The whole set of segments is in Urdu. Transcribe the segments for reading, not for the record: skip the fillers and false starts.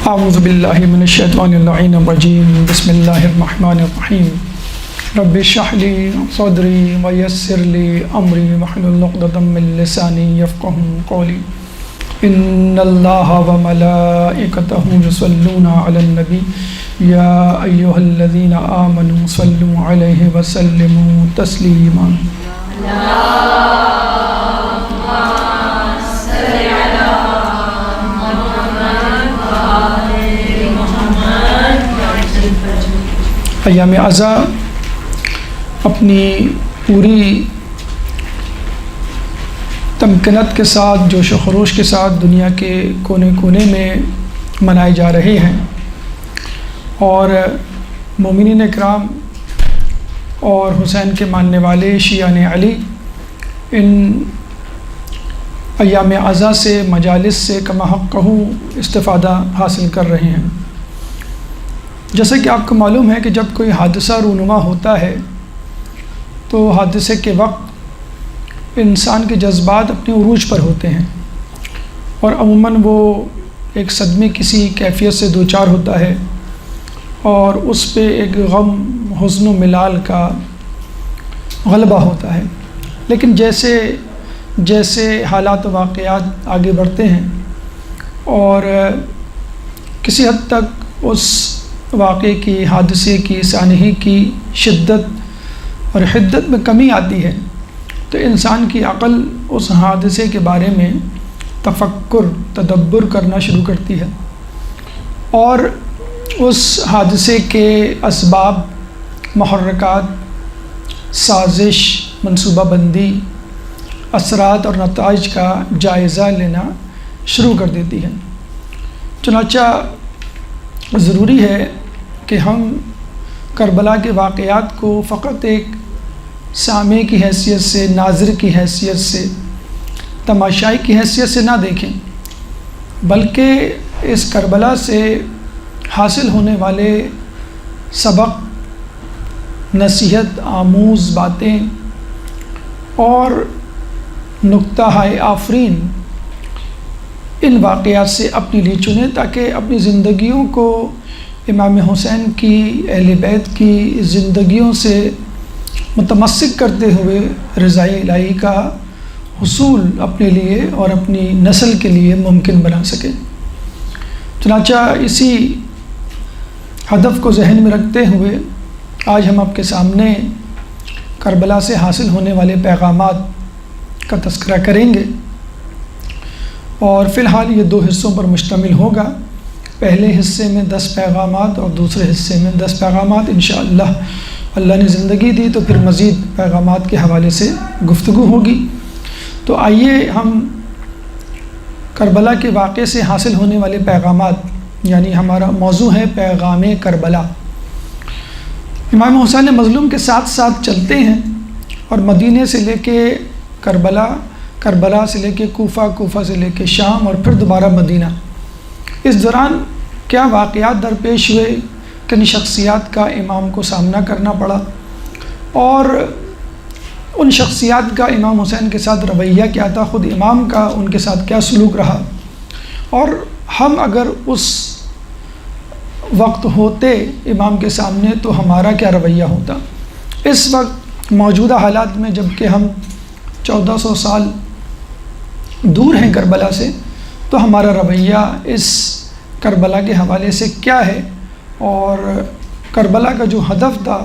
اعوذ باللہ من الشیطان اللعین الرجیم بسم اللہ الرحمن الرحیم رب اشرح لی صدری ویسر لی امری واحلل عقدۃ من لسانی یفقهوا قولی ان اللہ وملائکتہ یصلون علی النبی یا ایھا الذین آمنوا صلوا علیہ وسلموا تسلیما ایام عزا اپنی پوری تمکنت کے ساتھ جوش و خروش کے ساتھ دنیا کے کونے کونے میں منائے جا رہے ہیں، اور مومنین اکرام اور حسین کے ماننے والے شیعان علی ان ایام عزا سے مجالس سے کما حقہ استفادہ حاصل کر رہے ہیں۔ جیسا کہ آپ کو معلوم ہے کہ جب کوئی حادثہ رونما ہوتا ہے تو حادثے کے وقت انسان کے جذبات اپنے عروج پر ہوتے ہیں، اور عموماً وہ ایک صدمے کسی کیفیت سے دوچار ہوتا ہے، اور اس پہ ایک غم، حزن و ملال کا غلبہ ہوتا ہے۔ لیکن جیسے جیسے حالات و واقعات آگے بڑھتے ہیں اور کسی حد تک اس واقعے کی، حادثے کی، سانحے کی شدت اور حدت میں کمی آتی ہے تو انسان کی عقل اس حادثے کے بارے میں تفکر، تدبر کرنا شروع کرتی ہے، اور اس حادثے کے اسباب، محرکات، سازش، منصوبہ بندی، اثرات اور نتائج کا جائزہ لینا شروع کر دیتی ہے۔ چنانچہ ضروری ہے کہ ہم کربلا کے واقعات کو فقط ایک سامع کی حیثیت سے، ناظر کی حیثیت سے، تماشائی کی حیثیت سے نہ دیکھیں، بلکہ اس کربلا سے حاصل ہونے والے سبق، نصیحت آموز باتیں اور نکتہ ہائے آفرین ان واقعات سے اپنے لیے چنیں، تاکہ اپنی زندگیوں کو امام حسین کی، اہل بیت کی زندگیوں سے متمسک کرتے ہوئے رضائے الہی کا حصول اپنے لیے اور اپنی نسل کے لیے ممکن بنا سکیں۔ چنانچہ اسی ہدف کو ذہن میں رکھتے ہوئے آج ہم آپ کے سامنے کربلا سے حاصل ہونے والے پیغامات کا تذکرہ کریں گے، اور فی الحال یہ 2 حصوں پر مشتمل ہوگا۔ پہلے حصے میں 10 پیغامات اور دوسرے حصے میں 10 پیغامات انشاءاللہ اللہ نے زندگی دی تو پھر مزید پیغامات کے حوالے سے گفتگو ہوگی۔ تو آئیے ہم کربلا کے واقعے سے حاصل ہونے والے پیغامات، یعنی ہمارا موضوع ہے پیغام کربلا۔ امام حسین مظلوم کے ساتھ ساتھ چلتے ہیں اور مدینے سے لے کے کربلا، کربلا سے لے کے کوفہ، کوفہ سے لے کے شام اور پھر دوبارہ مدینہ۔ اس دوران کیا واقعات درپیش ہوئے، کن شخصیات کا امام کو سامنا کرنا پڑا، اور ان شخصیات کا امام حسین کے ساتھ رویہ کیا تھا، خود امام کا ان کے ساتھ کیا سلوک رہا، اور ہم اگر اس وقت ہوتے امام کے سامنے تو ہمارا کیا رویہ ہوتا۔ اس وقت موجودہ حالات میں جب کہ ہم 1400 سال دور ہیں کربلا سے، تو ہمارا رویہ اس کربلا کے حوالے سے کیا ہے، اور کربلا کا جو ہدف تھا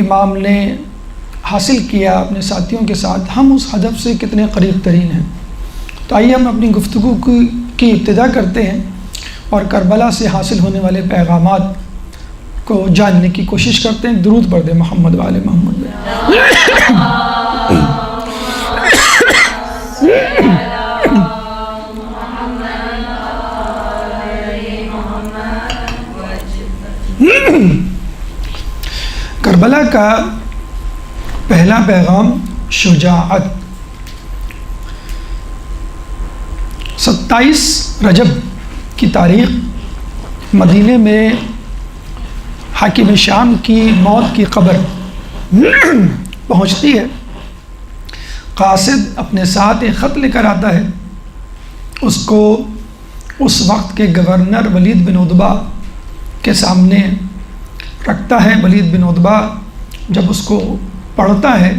امام نے حاصل کیا اپنے ساتھیوں کے ساتھ، ہم اس ہدف سے کتنے قریب ترین ہیں۔ تو آئیے ہم اپنی گفتگو کی ابتدا کرتے ہیں اور کربلا سے حاصل ہونے والے پیغامات کو جاننے کی کوشش کرتے ہیں۔ درود پڑھ دیں محمد وآل محمد۔ کربلا کا پہلا پیغام شجاعت۔ 27 رجب کی تاریخ مدینے میں حاکم شام کی موت کی خبر پہنچتی ہے۔ قاصد اپنے ساتھ ایک خط لے کر آتا ہے، اس کو اس وقت کے گورنر ولید بن عتبہ کے سامنے رکھتا ہے۔ ولید بن عتبہ جب اس کو پڑھتا ہے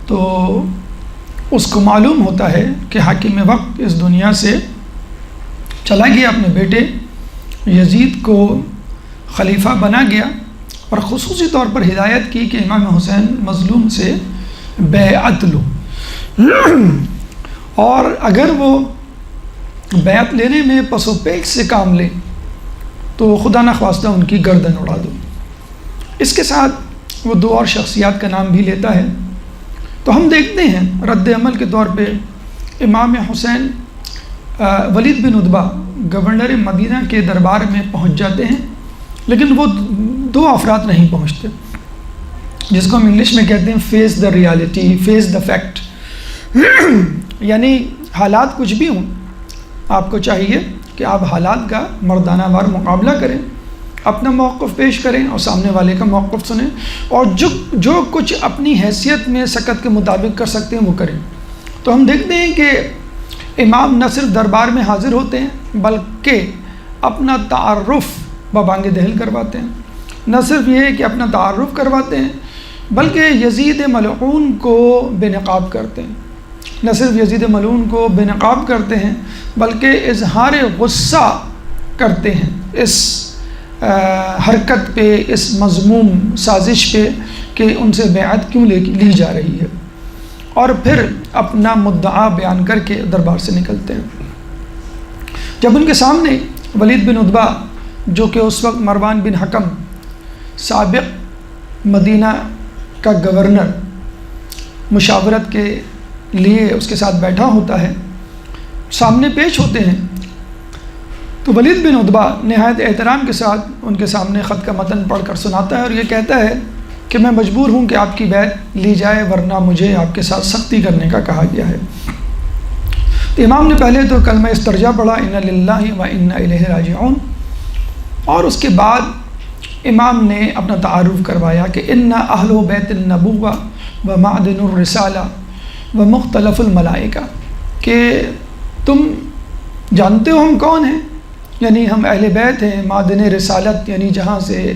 تو اس کو معلوم ہوتا ہے کہ حاکم وقت اس دنیا سے چلا گیا، اپنے بیٹے یزید کو خلیفہ بنا گیا، اور خصوصی طور پر ہدایت کی کہ امام حسین مظلوم سے بیعت لو، اور اگر وہ بیعت لینے میں پس و پیش سے کام لے تو خدا نخواستہ ان کی گردن اڑا دو۔ اس کے ساتھ وہ دو اور شخصیات کا نام بھی لیتا ہے۔ تو ہم دیکھتے ہیں رد عمل کے طور پہ امام حسین ولید بن عتبہ گورنر مدینہ کے دربار میں پہنچ جاتے ہیں، لیکن وہ دو افراد نہیں پہنچتے، جس کو ہم انگلش میں کہتے ہیں face the reality, face the fact, یعنی حالات کچھ بھی ہوں، آپ کو چاہیے کہ آپ حالات کا مردانہ وار مقابلہ کریں، اپنا موقف پیش کریں اور سامنے والے کا موقف سنیں، اور جو کچھ اپنی حیثیت میں سکت کے مطابق کر سکتے ہیں وہ کریں۔ تو ہم دیکھتے ہیں کہ امام نہ صرف دربار میں حاضر ہوتے ہیں بلکہ اپنا تعارف ببانگ دہل کرواتے ہیں۔ نہ صرف یہ ہے کہ اپنا تعارف کرواتے ہیں بلکہ یزید ملعون کو بے نقاب کرتے ہیں۔ نہ صرف یزید ملعون کو بے نقاب کرتے ہیں بلکہ اظہار غصہ کرتے ہیں اس حرکت پہ، اس مذموم سازش پہ کہ ان سے بیعت کیوں لی جا رہی ہے، اور پھر اپنا مدعا بیان کر کے دربار سے نکلتے ہیں۔ جب ان کے سامنے ولید بن عتبہ، جو کہ اس وقت مروان بن حکم سابق مدینہ کا گورنر، مشاورت کے لیے اس کے ساتھ بیٹھا ہوتا ہے، سامنے پیش ہوتے ہیں، تو ولید بن عتبہ نہایت احترام کے ساتھ ان کے سامنے خط کا متن پڑھ کر سناتا ہے، اور یہ کہتا ہے کہ میں مجبور ہوں کہ آپ کی بیعت لی جائے، ورنہ مجھے آپ کے ساتھ سختی کرنے کا کہا گیا ہے۔ تو امام نے پہلے تو کلمہ استرجاع پڑھا، انا للہ و انا الیہ راجعون، اور اس کے بعد امام نے اپنا تعارف کروایا کہ انا اہل بیت النبوہ و معدن الرسالہ و مختلف الملائکہ، کہ تم جانتے ہو ہم کون ہیں، یعنی ہم اہل بیت ہیں، معدن رسالت یعنی جہاں سے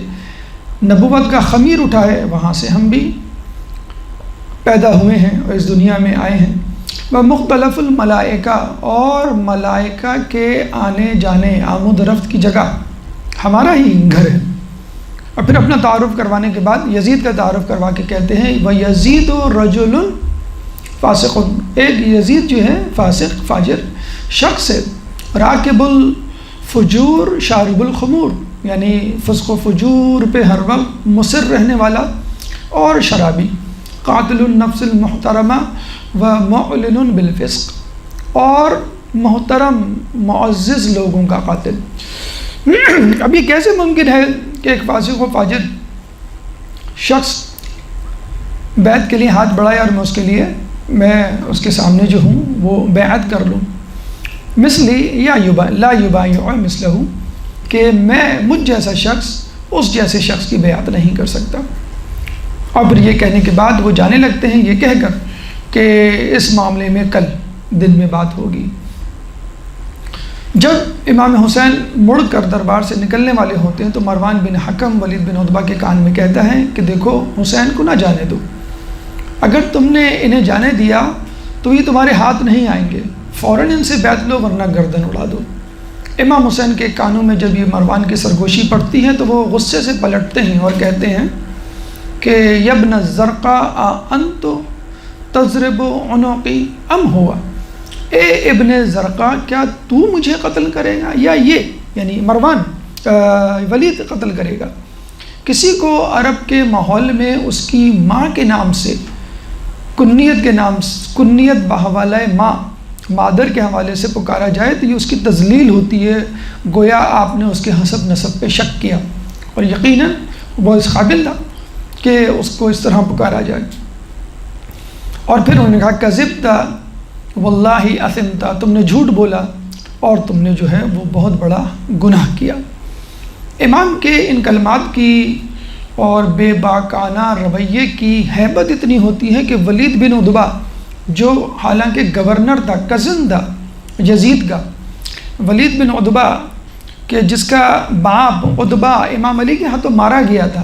نبوت کا خمیر اٹھا ہے وہاں سے ہم بھی پیدا ہوئے ہیں اور اس دنیا میں آئے ہیں، وہ مختلف الملائکہ، اور ملائکہ کے آنے جانے، آمد و رفت کی جگہ ہمارا ہی گھر ہے۔ اور پھر اپنا تعارف کروانے کے بعد یزید کا تعارف کروا کے کہتے ہیں وَيَزِيدُ رَجُلٌ فاسق، ایک یزید جو ہے فاسق فاجر شخص ہے، راکب الفجور شارب الخمور، یعنی فسق و فجور پہ ہر وقت مصر رہنے والا اور شرابی، قاتل النفس المحترمہ و معلن بالفسق، اور محترم معزز لوگوں کا قاتل۔ اب یہ کیسے ممکن ہے کہ ایک فاسق و فاجر شخص بیعت کے لیے ہاتھ بڑھائے اور میں اس کے سامنے جو ہوں وہ بیعت کر لوں، مثلی یا لا یبایع مثلہ، کہ مجھ جیسا شخص اس جیسے شخص کی بیعت نہیں کر سکتا۔ اور پھر یہ کہنے کے بعد وہ جانے لگتے ہیں یہ کہہ کر کہ اس معاملے میں کل دن میں بات ہوگی۔ جب امام حسین مڑ کر دربار سے نکلنے والے ہوتے ہیں تو مروان بن حکم ولید بن عتبہ کے کان میں کہتا ہے کہ دیکھو حسین کو نہ جانے دو، اگر تم نے انہیں جانے دیا تو یہ تمہارے ہاتھ نہیں آئیں گے، فوراً ان سے بیعت لو ورنہ گردن اڑا دو۔ امام حسین کے کانوں میں جب یہ مروان کی سرگوشی پڑتی ہے تو وہ غصے سے پلٹتے ہیں اور کہتے ہیں کہ یبن الزرقاء انت تضرب عنقی ام ہوا، اے ابن زرقاء کیا تو مجھے قتل کرے گا یا یہ، یعنی مروان ولید قتل کرے گا۔ کسی کو عرب کے ماحول میں اس کی ماں کے نام سے، کنیت کے نام، کنیت بحوالہ ماں، مادر کے حوالے سے پکارا جائے تو یہ اس کی تذلیل ہوتی ہے، گویا آپ نے اس کے حسب نسب پہ شک کیا، اور یقیناً وہ اس قابل تھا کہ اس کو اس طرح پکارا جائے۔ اور پھر انہوں نے کہا کذبتا واللہ اثمتا، تم نے جھوٹ بولا اور تم نے جو ہے وہ بہت بڑا گناہ کیا۔ امام کے ان کلمات کی اور بے باکانہ رویے کی ہیبت اتنی ہوتی ہے کہ ولید بن عتبہ جو حالانکہ گورنر تھا، کزن تھا یزید کا، ولید بن عتبہ کہ جس کا باپ عتبہ امام علی کے ہاتھوں مارا گیا تھا،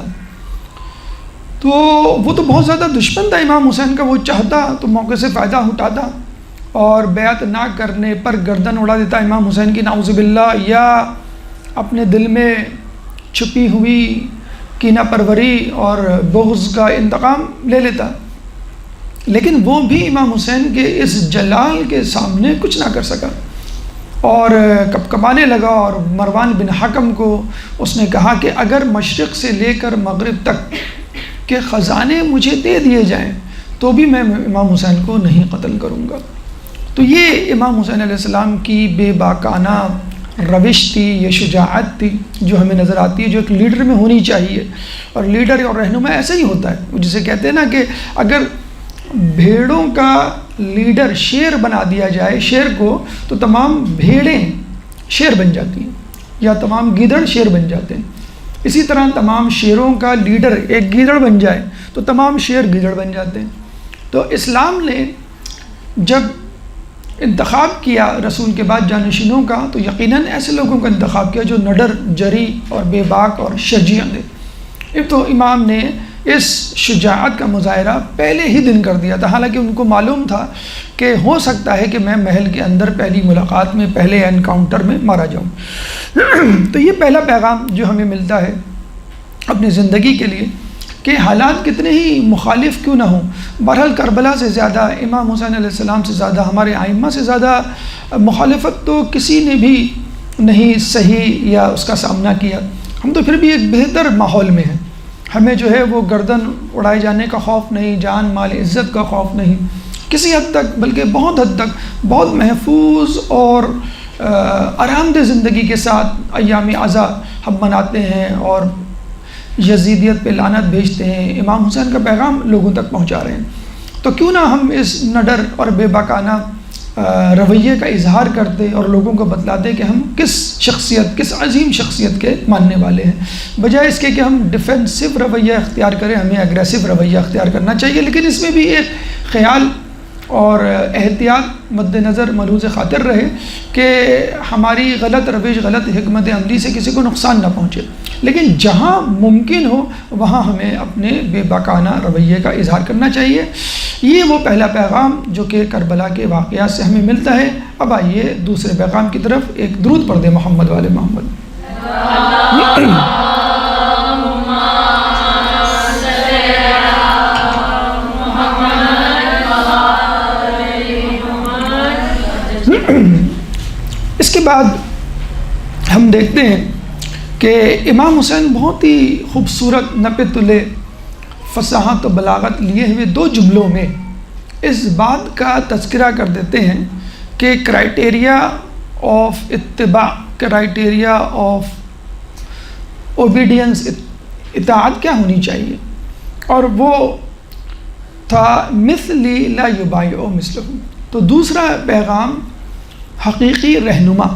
تو وہ تو بہت زیادہ دشمن تھا امام حسین کا، وہ چاہتا تو موقع سے فائدہ اٹھاتا اور بیعت نہ کرنے پر گردن اڑا دیتا امام حسین کی، نعوذ باللہ، یا اپنے دل میں چھپی ہوئی کینہ پروری اور بغض کا انتقام لے لیتا، لیکن وہ بھی امام حسین کے اس جلال کے سامنے کچھ نہ کر سکا اور کپکپانے لگا، اور مروان بن حکم کو اس نے کہا کہ اگر مشرق سے لے کر مغرب تک کے خزانے مجھے دے دیے جائیں تو بھی میں امام حسین کو نہیں قتل کروں گا۔ تو یہ امام حسین علیہ السلام کی بے باکانہ روش تھی، یہ شجاعت تھی جو ہمیں نظر آتی ہے، جو ایک لیڈر میں ہونی چاہیے، اور لیڈر اور رہنما ایسا ہی ہوتا ہے، جسے کہتے ہیں نا کہ اگر بھیڑوں کا لیڈر شیر بنا دیا جائے شیر کو، تو تمام بھیڑیں شیر بن جاتی ہیں، یا تمام گیدڑ شیر بن جاتے ہیں۔ اسی طرح تمام شیروں کا لیڈر ایک گیدڑ بن جائے تو تمام شیر گیدڑ بن جاتے ہیں۔ تو اسلام نے جب انتخاب کیا رسول کے بعد جانشینوں کا، تو یقیناً ایسے لوگوں کا انتخاب کیا جو نڈر، جری اور بے باک اور شجیع تھے۔ اب تو امام نے اس شجاعت کا مظاہرہ پہلے ہی دن کر دیا تھا، حالانکہ ان کو معلوم تھا کہ ہو سکتا ہے کہ میں محل کے اندر پہلی ملاقات میں، پہلے انکاؤنٹر میں مارا جاؤں۔ تو یہ پہلا پیغام جو ہمیں ملتا ہے اپنی زندگی کے لیے کہ حالات کتنے ہی مخالف کیوں نہ ہوں، بہرحال کربلا سے زیادہ، امام حسین علیہ السلام سے زیادہ، ہمارے ائمہ سے زیادہ مخالفت تو کسی نے بھی نہیں سہی یا اس کا سامنا کیا۔ ہم تو پھر بھی ایک بہتر ماحول میں ہیں، ہمیں جو ہے وہ گردن اڑائے جانے کا خوف نہیں، جان مال عزت کا خوف نہیں، کسی حد تک بلکہ بہت حد تک بہت محفوظ اور آرام دہ زندگی کے ساتھ ایام عزا ہم مناتے ہیں، اور یزیدیت پہ لعنت بھیجتے ہیں، امام حسین کا پیغام لوگوں تک پہنچا رہے ہیں۔ تو کیوں نہ ہم اس نڈر اور بے باکانہ رویے کا اظہار کرتے اور لوگوں کو بتلاتے کہ ہم کس شخصیت، کس عظیم شخصیت کے ماننے والے ہیں، بجائے اس کے کہ ہم ڈیفینسو رویہ اختیار کریں، ہمیں اگریسو رویہ اختیار کرنا چاہیے، لیکن اس میں بھی ایک خیال اور احتیاط مد نظر ملحوظ خاطر رہے کہ ہماری غلط روش، غلط حکمت عملی سے کسی کو نقصان نہ پہنچے، لیکن جہاں ممکن ہو وہاں ہمیں اپنے بے باکانہ رویے کا اظہار کرنا چاہیے۔ یہ وہ پہلا پیغام جو کہ کربلا کے واقعات سے ہمیں ملتا ہے۔ اب آئیے دوسرے پیغام کی طرف، ایک درود پڑھ دیں محمد والے محمد۔ اس کے بعد ہم دیکھتے ہیں کہ امام حسین بہت ہی خوبصورت نپے تلے فصاحت و بلاغت لیے ہوئے دو جملوں میں اس بات کا تذکرہ کر دیتے ہیں کہ کرائٹیریا آف اتباع، کرائٹیریا آف اوبیڈینس، اطاعت کیا ہونی چاہیے، اور وہ تھا مثلی لا یبایع مثلہ۔ تو دوسرا پیغام حقیقی رہنما،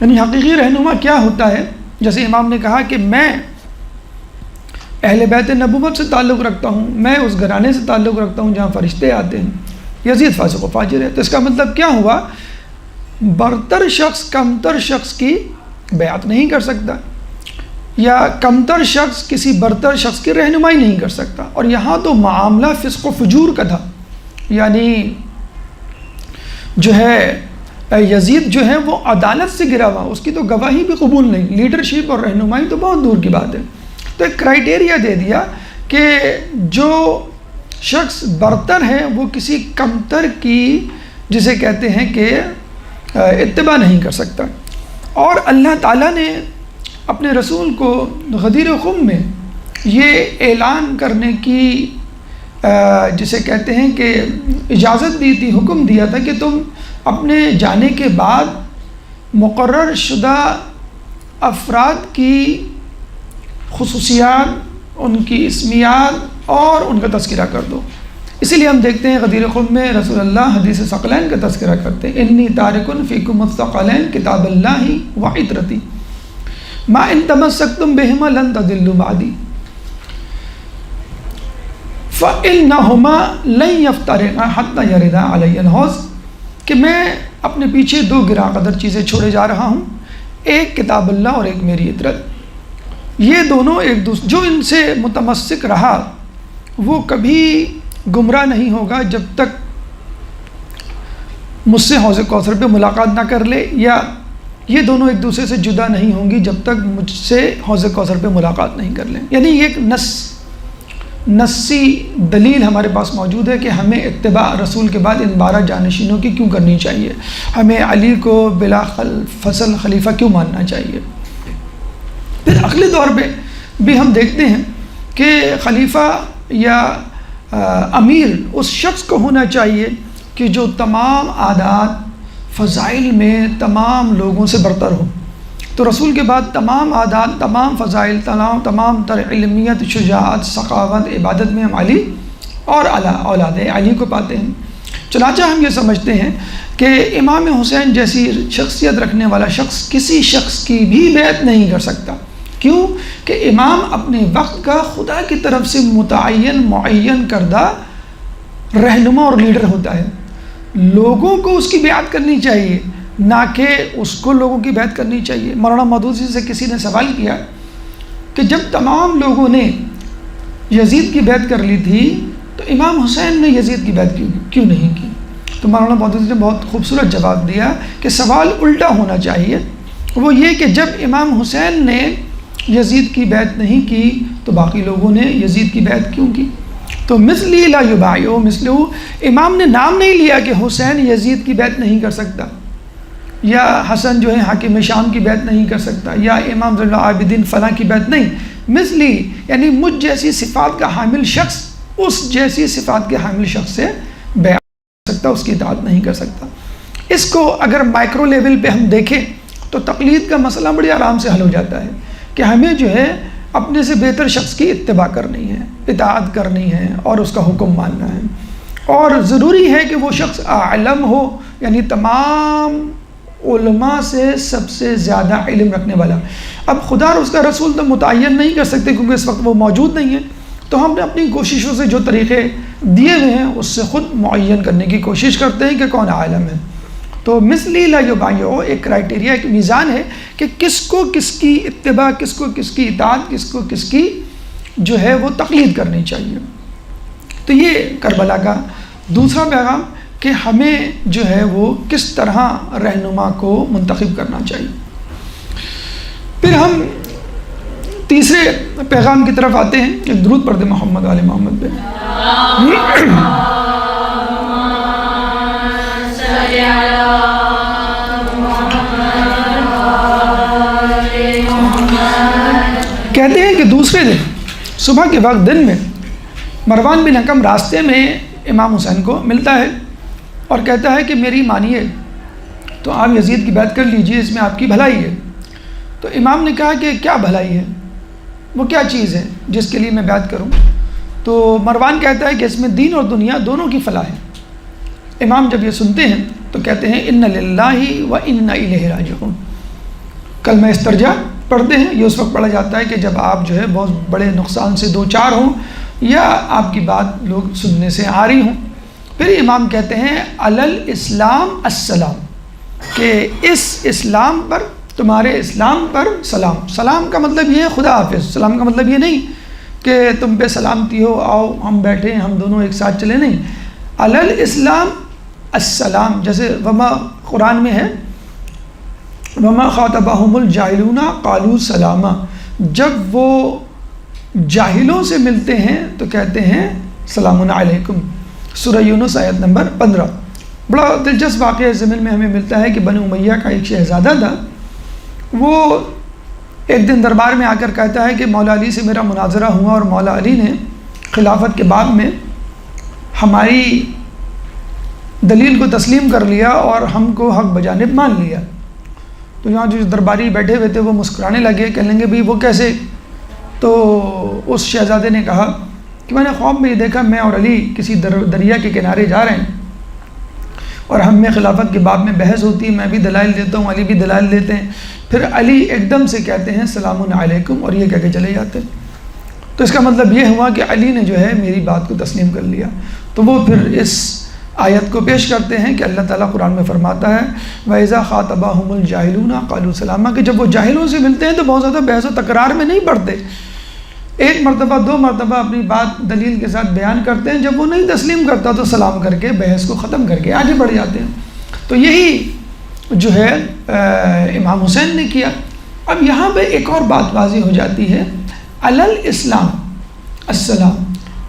یعنی حقیقی رہنما کیا ہوتا ہے؟ جیسے امام نے کہا کہ میں اہل بیت نبوت سے تعلق رکھتا ہوں، میں اس گھرانے سے تعلق رکھتا ہوں جہاں فرشتے آتے ہیں، یزید فاسق و فاجر ہے۔ تو اس کا مطلب کیا ہوا؟ برتر شخص کمتر شخص کی بیعت نہیں کر سکتا، یا کمتر شخص کسی برتر شخص کی رہنمائی نہیں کر سکتا۔ اور یہاں تو معاملہ فسق و فجور کا تھا، یعنی جو ہے یزید جو ہے وہ عدالت سے گرا ہوا، اس کی تو گواہی بھی قبول نہیں، لیڈرشپ اور رہنمائی تو بہت دور کی بات ہے۔ تو ایک کرائٹیریا دے دیا کہ جو شخص برتر ہے وہ کسی کمتر کی، جسے کہتے ہیں کہ اتباع نہیں کر سکتا۔ اور اللہ تعالیٰ نے اپنے رسول کو غدیر خم میں یہ اعلان کرنے کی جسے کہتے ہیں کہ اجازت دی تھی، حکم دیا تھا کہ تم اپنے جانے کے بعد مقرر شدہ افراد کی خصوصیات، ان کی اسمیات اور ان کا تذکرہ کر دو۔ اسی لیے ہم دیکھتے ہیں غدیر خم میں رسول اللہ حدیث ثقلین کا تذکرہ کرتے ہیں، انی تارک فیکم الثقلین کتاب اللہ و عطرتی ما ان تمسکتم بہما لن تضلوا بعدی فإنہما لن یفترقا حتی یردا علی الحوض، کہ میں اپنے پیچھے 2 گراں قدر چیزیں چھوڑے جا رہا ہوں، ایک کتاب اللہ اور ایک میری اطرت۔ یہ دونوں ایک دوسرے، جو ان سے متمسک رہا وہ کبھی گمراہ نہیں ہوگا جب تک مجھ سے حوض کوثر پہ ملاقات نہ کر لے، یا یہ دونوں ایک دوسرے سے جدا نہیں ہوں گی جب تک مجھ سے حوض کوثر پہ ملاقات نہیں کر لیں۔ یعنی یہ ایک نصی دلیل ہمارے پاس موجود ہے کہ ہمیں اتباع رسول کے بعد ان 12 جانشینوں کی کیوں کرنی چاہیے، ہمیں علی کو بلا فصل خلیفہ کیوں ماننا چاہیے۔ پھر عقلی طور پہ بھی ہم دیکھتے ہیں کہ خلیفہ یا امیر اس شخص کو ہونا چاہیے کہ جو تمام عادات فضائل میں تمام لوگوں سے برتر ہو۔ تو رسول کے بعد تمام عادات، تمام فضائل، تمام تر علمیت، شجاعت، سخاوت، عبادت میں ہم علی اور اولاد علی کو پاتے ہیں۔ چنانچہ ہم یہ سمجھتے ہیں کہ امام حسین جیسی شخصیت رکھنے والا شخص کسی شخص کی بھی بیعت نہیں کر سکتا۔ کیوں؟ کہ امام اپنے وقت کا خدا کی طرف سے معین کردہ رہنما اور لیڈر ہوتا ہے۔ لوگوں کو اس کی بیعت کرنی چاہیے، نہ کہ اس کو لوگوں کی بیعت کرنی چاہیے۔ مولانا مودودی سے کسی نے سوال کیا کہ جب تمام لوگوں نے یزید کی بیعت کر لی تھی تو امام حسین نے یزید کی بیعت کیوں نہیں کی؟ تو مولانا مودودی نے بہت خوبصورت جواب دیا کہ سوال الٹا ہونا چاہیے، وہ یہ کہ جب امام حسین نے یزید کی بیعت نہیں کی تو باقی لوگوں نے یزید کی بیعت کیوں کی؟ تو مثلی لا یبایعو مثلہ، امام نے نام نہیں لیا کہ حسین یزید کی بیعت نہیں کر سکتا، یا حسن جو ہے حاکم شام کی بیعت نہیں کر سکتا، یا امام زین العابدین فلاں کی بیعت نہیں۔ مثلی یعنی مجھ جیسی صفات کا حامل شخص اس جیسی صفات کے حامل شخص سے بیعت کر سکتا، اس کی اطاعت نہیں کر سکتا۔ اس کو اگر مائکرو لیول پہ ہم دیکھیں تو تقلید کا مسئلہ بڑی آرام سے حل ہو جاتا ہے کہ ہمیں جو ہے اپنے سے بہتر شخص کی اتباع کرنی ہے، اطاعت کرنی ہے اور اس کا حکم ماننا ہے، اور ضروری ہے کہ وہ شخص عالم ہو، یعنی تمام علماء سے سب سے زیادہ علم رکھنے والا۔ اب خدا اور اس کا رسول تو متعین نہیں کر سکتے کیونکہ اس وقت وہ موجود نہیں ہے، تو ہم نے اپنی کوششوں سے جو طریقے دیے ہوئے ہیں اس سے خود معین کرنے کی کوشش کرتے ہیں کہ کون عالم ہے۔ تو مثلی لا یبایعو ایک کرائٹیریا، ایک میزان ہے کہ کس کو کس کی اتباع، کس کو کس کی اطاعت، کس کو کس کی جو ہے وہ تقلید کرنی چاہیے۔ تو یہ کربلا کا دوسرا پیغام کہ ہمیں جو ہے وہ کس طرح رہنما کو منتخب کرنا چاہیے۔ پھر ہم تیسرے پیغام کی طرف آتے ہیں، ایک درود پڑھتے محمد و آل محمد پہ۔ کہتے ہیں کہ دوسرے دن صبح کے وقت دن میں مروان بن حکم راستے میں امام حسین کو ملتا ہے اور کہتا ہے کہ میری مانیے تو آپ یزید کی بیعت کر لیجئے، اس میں آپ کی بھلائی ہے۔ تو امام نے کہا کہ کیا بھلائی ہے، وہ کیا چیز ہے جس کے لیے میں بیعت کروں؟ تو مروان کہتا ہے کہ اس میں دین اور دنیا دونوں کی فلاح ہے۔ امام جب یہ سنتے ہیں تو کہتے ہیں ان للہ و انا الیہ راجعون۔ کلمہ استرجاع پڑھتے ہیں، یہ اس وقت پڑھا جاتا ہے کہ جب آپ جو ہے بہت بڑے نقصان سے دو چار ہوں یا آپ کی بات لوگ سننے سے آ رہی ہوں۔ پھر امام کہتے ہیں علل اسلام السلام، کہ اس اسلام پر، تمہارے اسلام پر سلام۔ سلام کا مطلب یہ ہے خدا حافظ، سلام کا مطلب یہ نہیں کہ تم پہ سلامتی ہو، آؤ ہم بیٹھے ہم دونوں ایک ساتھ چلے، نہیں، علل اسلام السلام۔ جیسے وما قرآن میں ہے وما خاطبہم الجاہلون قالوا سلاما، جب وہ جاہلوں سے ملتے ہیں تو کہتے ہیں سلام علیکم۔ سورہ یونس آیت نمبر 15۔ بڑا دلچسپ واقعہ زمین میں ہمیں ملتا ہے کہ بنو امیہ کا ایک شہزادہ تھا، وہ ایک دن دربار میں آ کر کہتا ہے کہ مولا علی سے میرا مناظرہ ہوا اور مولا علی نے خلافت کے باب میں ہماری دلیل کو تسلیم کر لیا اور ہم کو حق بجانب مان لیا۔ تو یہاں جو درباری بیٹھے ہوئے تھے وہ مسکرانے لگے، کہنے لگے بھئی وہ کیسے؟ تو اس شہزادے نے کہا کہ میں نے خواب میں یہ دیکھا میں اور علی کسی دریا کے کنارے جا رہے ہیں اور ہم میں خلافت کے باب میں بحث ہوتی ہے، میں بھی دلائل دیتا ہوں، علی بھی دلائل دیتے ہیں، پھر علی ایک دم سے کہتے ہیں سلام علیکم اور یہ کہہ کے چلے جاتے ہیں۔ تو اس کا مطلب یہ ہوا کہ علی نے جو ہے میری بات کو تسلیم کر لیا۔ تو وہ پھر اس آیت کو پیش کرتے ہیں کہ اللہ تعالیٰ قرآن میں فرماتا ہے وَإِذَا خَاطَبَهُمُ الْجَاهِلُونَ قَالُوا سَلَامًا، کہ جب وہ جاہلوں سے ملتے ہیں تو بہت زیادہ بحث و تکرار میں نہیں پڑتے، ایک مرتبہ دو مرتبہ اپنی بات دلیل کے ساتھ بیان کرتے ہیں، جب وہ نہیں تسلیم کرتا تو سلام کر کے بحث کو ختم کر کے آگے بڑھ جاتے ہیں۔ تو یہی جو ہے امام حسین نے کیا۔ اب یہاں پہ ایک اور بات واضح ہو جاتی ہے، علل اسلام السلام،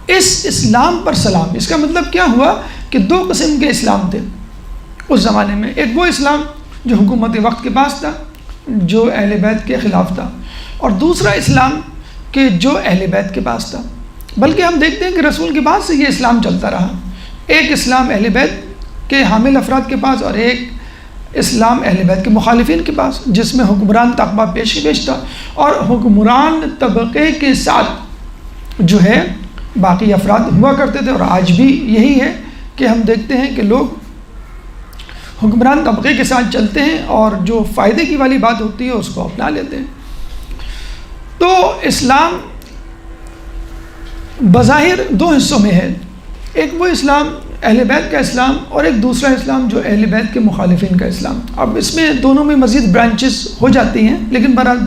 اس اسلام پر سلام، اس کا مطلب کیا ہوا کہ دو قسم کے اسلام تھے اس زمانے میں، ایک وہ اسلام جو حکومت وقت کے پاس تھا، جو اہل بیت کے خلاف تھا، اور دوسرا اسلام کہ جو اہل بیت کے پاس تھا۔ بلکہ ہم دیکھتے ہیں کہ رسول کے بعد سے یہ اسلام چلتا رہا، ایک اسلام اہل بیت کے حامل افراد کے پاس اور ایک اسلام اہل بیت کے مخالفین کے پاس، جس میں حکمران طبقہ پیش تھا، اور حکمران طبقے کے ساتھ جو ہے باقی افراد ہوا کرتے تھے۔ اور آج بھی یہی ہے کہ ہم دیکھتے ہیں کہ لوگ حکمران طبقے کے ساتھ چلتے ہیں اور جو فائدے کی والی بات ہوتی ہے اس کو اپنا لیتے ہیں۔ تو اسلام بظاہر دو حصوں میں ہے، ایک وہ اسلام اہل بیت کا اسلام اور ایک دوسرا اسلام جو اہل بیت کے مخالفین کا اسلام۔ اب اس میں دونوں میں مزید برانچز ہو جاتی ہیں، لیکن بہرحال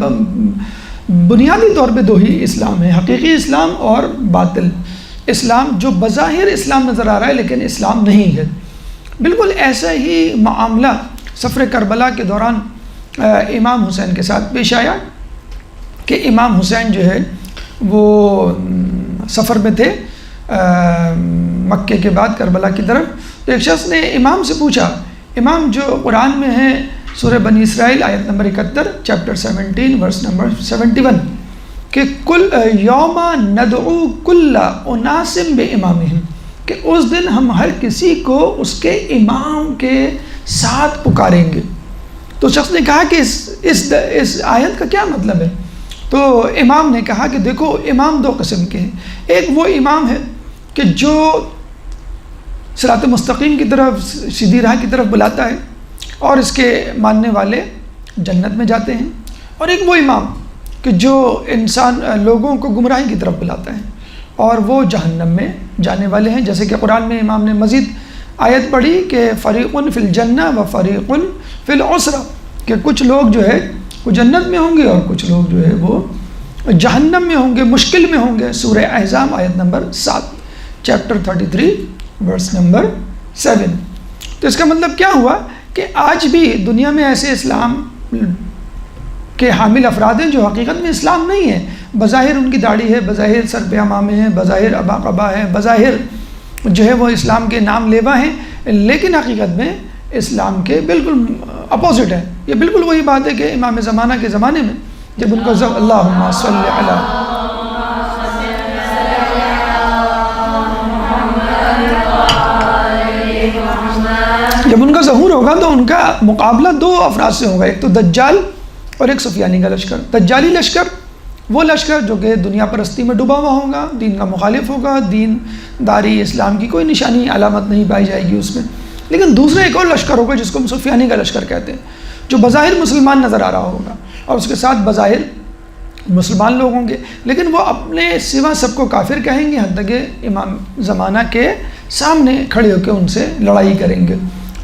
بنیادی طور پہ دو ہی اسلام ہیں، حقیقی اسلام اور باطل اسلام، جو بظاہر اسلام نظر آ رہا ہے لیکن اسلام نہیں ہے۔ بالکل ایسا ہی معاملہ سفر کربلا کے دوران امام حسین کے ساتھ پیش آیا کہ امام حسین جو ہے وہ سفر میں تھے مکے کے بعد کربلا کی طرف، تو ایک شخص نے امام سے پوچھا، امام جو قرآن میں ہے سورہ بنی اسرائیل آیت نمبر 71 چیپٹر 17 ورس نمبر 71 کہ کل یوم ندعو کل اناس بامامہم، کہ اس دن ہم ہر کسی کو اس کے امام کے ساتھ پکاریں گے۔ تو شخص نے کہا کہ اس آیت کا کیا مطلب ہے؟ تو امام نے کہا کہ دیکھو امام دو قسم کے ہیں، ایک وہ امام ہے کہ جو صراط مستقیم کی طرف سیدھی راہ کی طرف بلاتا ہے اور اس کے ماننے والے جنت میں جاتے ہیں، اور ایک وہ امام کہ جو انسان لوگوں کو گمراہی کی طرف بلاتا ہے اور وہ جہنم میں جانے والے ہیں۔ جیسے کہ قرآن میں امام نے مزید آیت پڑھی کہ فریق فی الجنہ و فریق فی العسرہ، کہ کچھ لوگ جو ہے وہ جنت میں ہوں گے اور کچھ لوگ جو ہے وہ جہنم میں ہوں گے، مشکل میں ہوں گے۔ سورہ احزاب آیت نمبر 7 چیپٹر 33 ورس نمبر 7۔ تو اس کا مطلب کیا ہوا کہ آج بھی دنیا میں ایسے اسلام کے حامل افراد ہیں جو حقیقت میں اسلام نہیں ہے، بظاہر ان کی داڑھی ہے، بظاہر سر پہ عمامے ہیں، بظاہر ابا قبا ہے، بظاہر جو ہے وہ اسلام کے نام لیوا ہیں، لیکن حقیقت میں اسلام کے بالکل اپوزٹ ہے۔ یہ بالکل وہی بات ہے کہ امام زمانہ کے زمانے میں جب ان کا اللہم صلی علی جب ان کا ظہور ہوگا تو ان کا مقابلہ دو افراد سے ہوگا، ایک تو دجال اور ایک سفیانی کا لشکر۔ دجالی لشکر وہ لشکر جو کہ دنیا پرستی میں ڈوبا ہوا ہوگا، دین کا مخالف ہوگا، دین داری اسلام کی کوئی نشانی علامت نہیں پائی جائے گی اس میں۔ لیکن دوسرا ایک اور لشکر ہوگا جس کو ہم سفیانی کا لشکر کہتے ہیں، جو بظاہر مسلمان نظر آ رہا ہوگا اور اس کے ساتھ بظاہر مسلمان لوگ ہوں گے، لیکن وہ اپنے سوا سب کو کافر کہیں گے، حتیٰ کہ امام زمانہ کے سامنے کھڑے ہو کے ان سے لڑائی کریں گے۔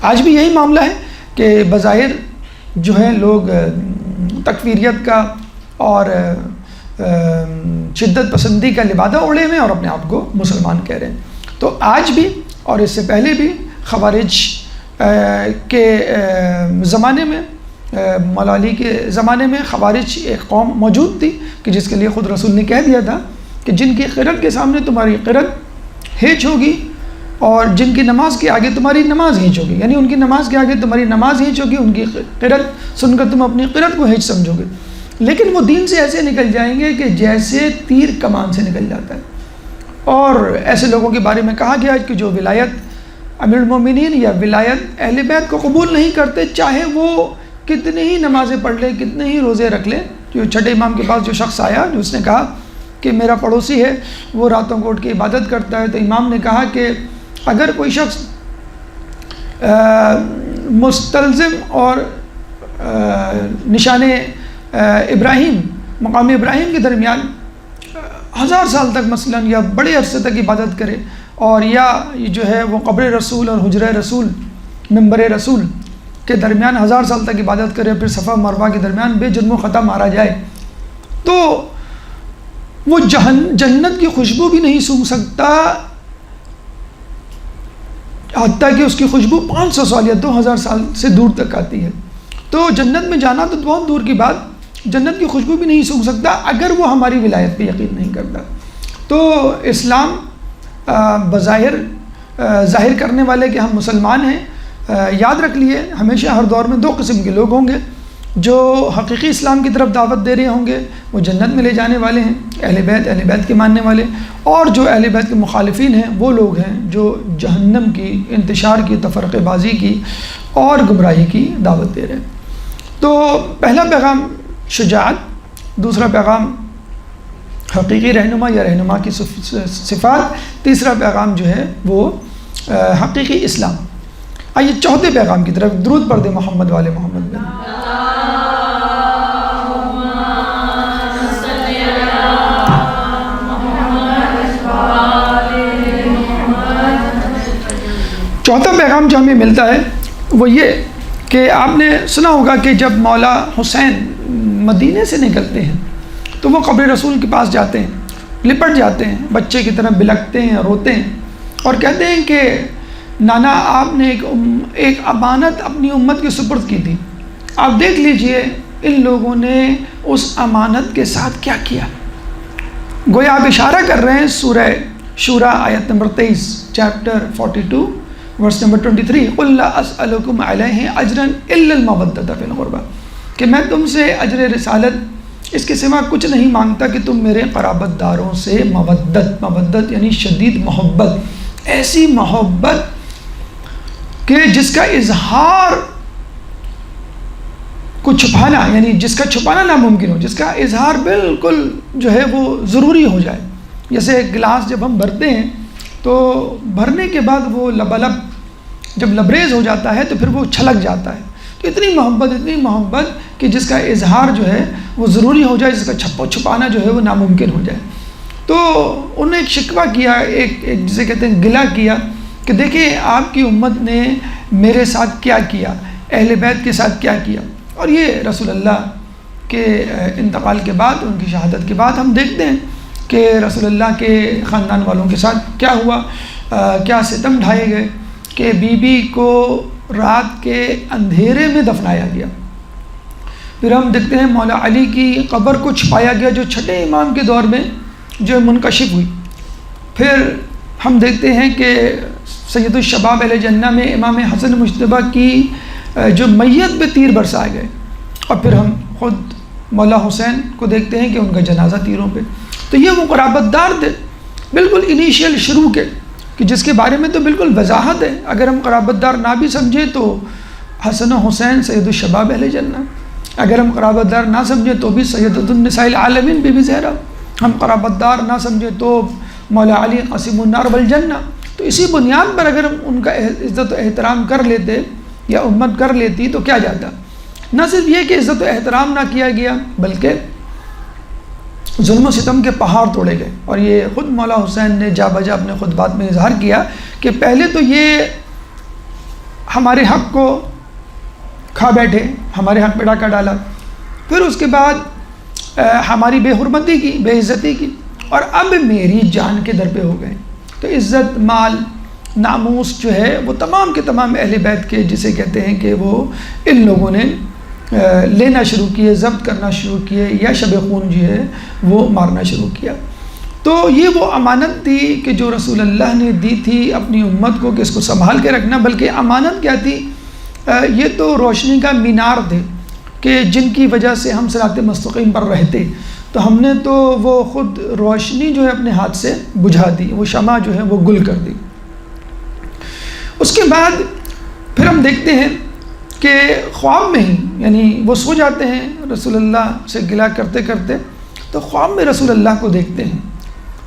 آج بھی یہی معاملہ ہے کہ بظاہر جو ہے لوگ تکفیریت کا اور شدت پسندی کا لبادہ اوڑھے ہوئے اور اپنے آپ کو مسلمان کہہ رہے ہیں۔ تو آج بھی اور اس سے پہلے بھی خوارج کے زمانے میں، مولا علی کے زمانے میں خوارج ایک قوم موجود تھی کہ جس کے لیے خود رسول نے کہہ دیا تھا کہ جن کی قرت کے سامنے تمہاری قرت ہیچ ہوگی اور جن کی نماز کے آگے تمہاری نماز ہیچ ہوگی، یعنی ان کی نماز کے آگے تمہاری نماز ہیچ ہوگی، ان کی قرت سن کر تم اپنی قرت کو ہیچ سمجھو گے، لیکن وہ دین سے ایسے نکل جائیں گے کہ جیسے تیر کمان سے نکل جاتا ہے۔ اور ایسے لوگوں کے بارے میں کہا گیا ہے کہ جو ولایت امیر المومنین یا ولایت اہل بیت کو قبول نہیں کرتے، چاہے وہ کتنی ہی نمازیں پڑھ لے، کتنے ہی روزے رکھ لے۔ جو چھٹے امام کے پاس جو شخص آیا جو اس نے کہا کہ میرا پڑوسی ہے وہ راتوں کو اٹھ کے عبادت کرتا ہے، تو امام نے کہا کہ اگر کوئی شخص مستلزم اور نشان ابراہیم مقام ابراہیم کے درمیان 1000 سال تک مثلا یا بڑے عرصے تک عبادت کرے اور یا جو ہے وہ قبر رسول اور حجرہ رسول منبر رسول کے درمیان 1000 سال تک عبادت کرے، پھر صفا مروہ کے درمیان بے جرم و خطا مارا جائے، تو وہ جنت کی خوشبو بھی نہیں سونگھ سکتا، حتیٰ کہ اس کی خوشبو 500 سال یا 2000 سال سے دور تک آتی ہے۔ تو جنت میں جانا تو بہت دور کی بات، جنت کی خوشبو بھی نہیں سونگھ سکتا اگر وہ ہماری ولایت پہ یقین نہیں کرتا۔ تو اسلام بظاہر ظاہر کرنے والے کہ ہم مسلمان ہیں، یاد رکھ لیے ہمیشہ ہر دور میں 2 قسم کے لوگ ہوں گے، جو حقیقی اسلام کی طرف دعوت دے رہے ہوں گے وہ جنت میں لے جانے والے ہیں، اہل بیت کے ماننے والے، اور جو اہل بیت کے مخالفین ہیں وہ لوگ ہیں جو جہنم کی، انتشار کی، تفرقہ بازی کی اور گمراہی کی دعوت دے رہے ہیں۔ تو پہلا پیغام شجاعت، دوسرا پیغام حقیقی رہنما یا رہنما کی صفات، تیسرا پیغام جو ہے وہ حقیقی اسلام۔ آئیے چوتھے پیغام کی طرف، درود پڑھ دیں محمد والے محمد میں۔ چوتھا پیغام جو ہمیں ملتا ہے وہ یہ کہ آپ نے سنا ہوگا کہ جب مولا حسین مدینے سے نکلتے ہیں تو وہ قبر رسول کے پاس جاتے ہیں، لپٹ جاتے ہیں، بچے کی طرح بلکتے ہیں، روتے ہیں اور کہتے ہیں کہ نانا آپ نے ایک امانت اپنی امت کے سپرد کی تھی، آپ دیکھ لیجئے ان لوگوں نے اس امانت کے ساتھ کیا کیا۔ گویا آپ اشارہ کر رہے ہیں سورہ شورى آیت نمبر 23 چیپٹر 42 ورس نمبر 23، قُلْ لَا أَسْأَلُكُمْ عَلَيْهِ أَجْرًا إِلَّا الْمَوَدَّةَ فِي الْقُرْبَى، کہ میں تم سے اجر رسالت اس کے سوا کچھ نہیں مانگتا کہ تم میرے قرابت داروں سے مودت یعنی شدید محبت، ایسی محبت کہ جس کا اظہار کو چھپانا، یعنی جس کا چھپانا ناممکن ہو، جس کا اظہار بالکل جو ہے وہ ضروری ہو جائے۔ جیسے گلاس جب ہم بھرتے ہیں تو بھرنے کے بعد وہ لبالب جب لبریز ہو جاتا ہے تو پھر وہ چھلک جاتا ہے، تو اتنی محبت کہ جس کا اظہار جو ہے وہ ضروری ہو جائے، جس کا چھپانا جو ہے وہ ناممکن ہو جائے۔ تو انہوں نے ایک شکوہ کیا، ایک جسے کہتے ہیں گلہ کیا کہ دیکھیں آپ کی امت نے میرے ساتھ کیا کیا، اہل بیت کے ساتھ کیا کیا۔ اور یہ رسول اللہ کے انتقال کے بعد، ان کی شہادت کے بعد ہم دیکھتے ہیں کہ رسول اللہ کے خاندان والوں کے ساتھ کیا ہوا، کیا ستم ڈھائے گئے کہ بی بی کو رات کے اندھیرے میں دفنایا گیا۔ پھر ہم دیکھتے ہیں مولا علی کی قبر کو چھپایا گیا جو چھٹے امام کے دور میں جو منکشف ہوئی۔ پھر ہم دیکھتے ہیں کہ سید الشباب اہل جنہ میں امام حسن مجتبیٰ کی جو میت پہ تیر برسائے گئے، اور پھر ہم خود مولا حسین کو دیکھتے ہیں کہ ان کا جنازہ تیروں پہ۔ تو یہ وہ قرابت دار تھے بالکل انیشیل شروع کے، کہ جس کے بارے میں تو بالکل وضاحت ہے، اگر ہم قرابت دار نہ بھی سمجھیں تو حسن و حسین سید الشباب اہل جنہ، اگر ہم قرابت دار نہ سمجھیں تو بھی سیدۃ النساء العالمین بی بی زہرا، ہم قرابت دار نہ سمجھیں تو مولا علی قاسم النار والجنہ۔ تو اسی بنیاد پر اگر ہم ان کا عزت و احترام کر لیتے یا امت کر لیتی تو کیا جاتا؟ نہ صرف یہ کہ عزت و احترام نہ کیا گیا بلکہ ظلم و ستم کے پہاڑ توڑے گئے۔ اور یہ خود مولا حسین نے جا بجا اپنے خطبات میں اظہار کیا کہ پہلے تو یہ ہمارے حق کو کھا بیٹھے، ہمارے حق پہ ڈاکہ ڈالا، پھر اس کے بعد ہماری بے حرمتی کی، بے عزتی کی، اور اب میری جان کے در پہ ہو گئے۔ تو عزت، مال، ناموس جو ہے وہ تمام کے تمام اہل بیت کے، جسے کہتے ہیں کہ وہ ان لوگوں نے لینا شروع کیے، ضبط کرنا شروع کیے، یا شب خون جو ہے وہ مارنا شروع کیا۔ تو یہ وہ امانت تھی کہ جو رسول اللہ نے دی تھی اپنی امت کو کہ اس کو سنبھال کے رکھنا، بلکہ امانت کیا تھی؟ یہ تو روشنی کا مینار تھے کہ جن کی وجہ سے ہم صراط مستقیم پر رہتے، تو ہم نے تو وہ خود روشنی جو ہے اپنے ہاتھ سے بجھا دی، وہ شمع جو ہے وہ گل کر دی۔ اس کے بعد پھر ہم دیکھتے ہیں کہ خواب میں ہی، یعنی وہ سو جاتے ہیں رسول اللہ سے گلہ کرتے کرتے، تو خواب میں رسول اللہ کو دیکھتے ہیں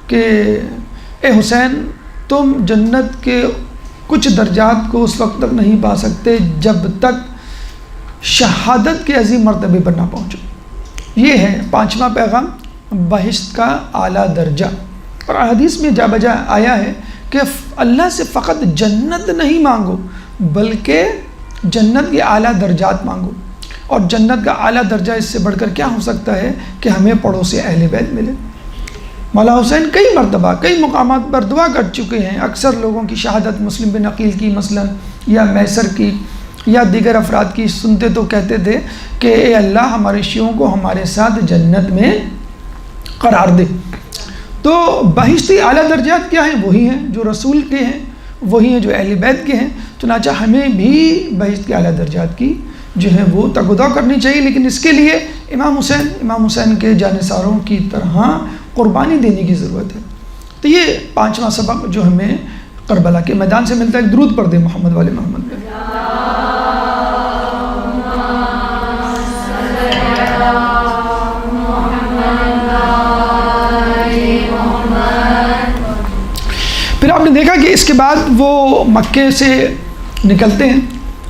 کہ اے حسین، تم جنت کے کچھ درجات کو اس وقت تک نہیں پا سکتے جب تک شہادت کے عظیم مرتبے پر نہ پہنچو۔ یہ ہے 5واں پیغام، بہشت کا اعلیٰ درجہ۔ اور حدیث میں جا بجا آیا ہے کہ اللہ سے فقط جنت نہیں مانگو بلکہ جنت کے اعلیٰ درجات مانگو، اور جنت کا اعلیٰ درجہ اس سے بڑھ کر کیا ہو سکتا ہے کہ ہمیں پڑوس اہل بیت ملے۔ مولا حسین کئی مرتبہ کئی مقامات پر دعا کر چکے ہیں، اکثر لوگوں کی شہادت مسلم بن عقیل کی مثلا یا میسر کی یا دیگر افراد کی سنتے تو کہتے تھے کہ اے اللہ ہمارے شیعوں کو ہمارے ساتھ جنت میں قرار دے۔ تو بہشتی اعلیٰ درجات کیا ہیں؟ وہی ہیں جو رسول کے ہیں، وہی ہیں جو اہل بیت کے ہیں۔ چنانچہ ہمیں بھی بہشت کے اعلیٰ درجات کی جو ہے وہ تقاضا کرنی چاہیے، لیکن اس کے لیے امام حسین کے جانثاروں کی طرح قربانی دینے کی ضرورت ہے۔ تو یہ 5واں سبق جو ہمیں کربلا کے میدان سے ملتا ہے۔ ایک درود پڑھ دیں محمد والے محمد پہ۔ پھر آپ نے دیکھا کہ اس کے بعد وہ مکے سے نکلتے ہیں،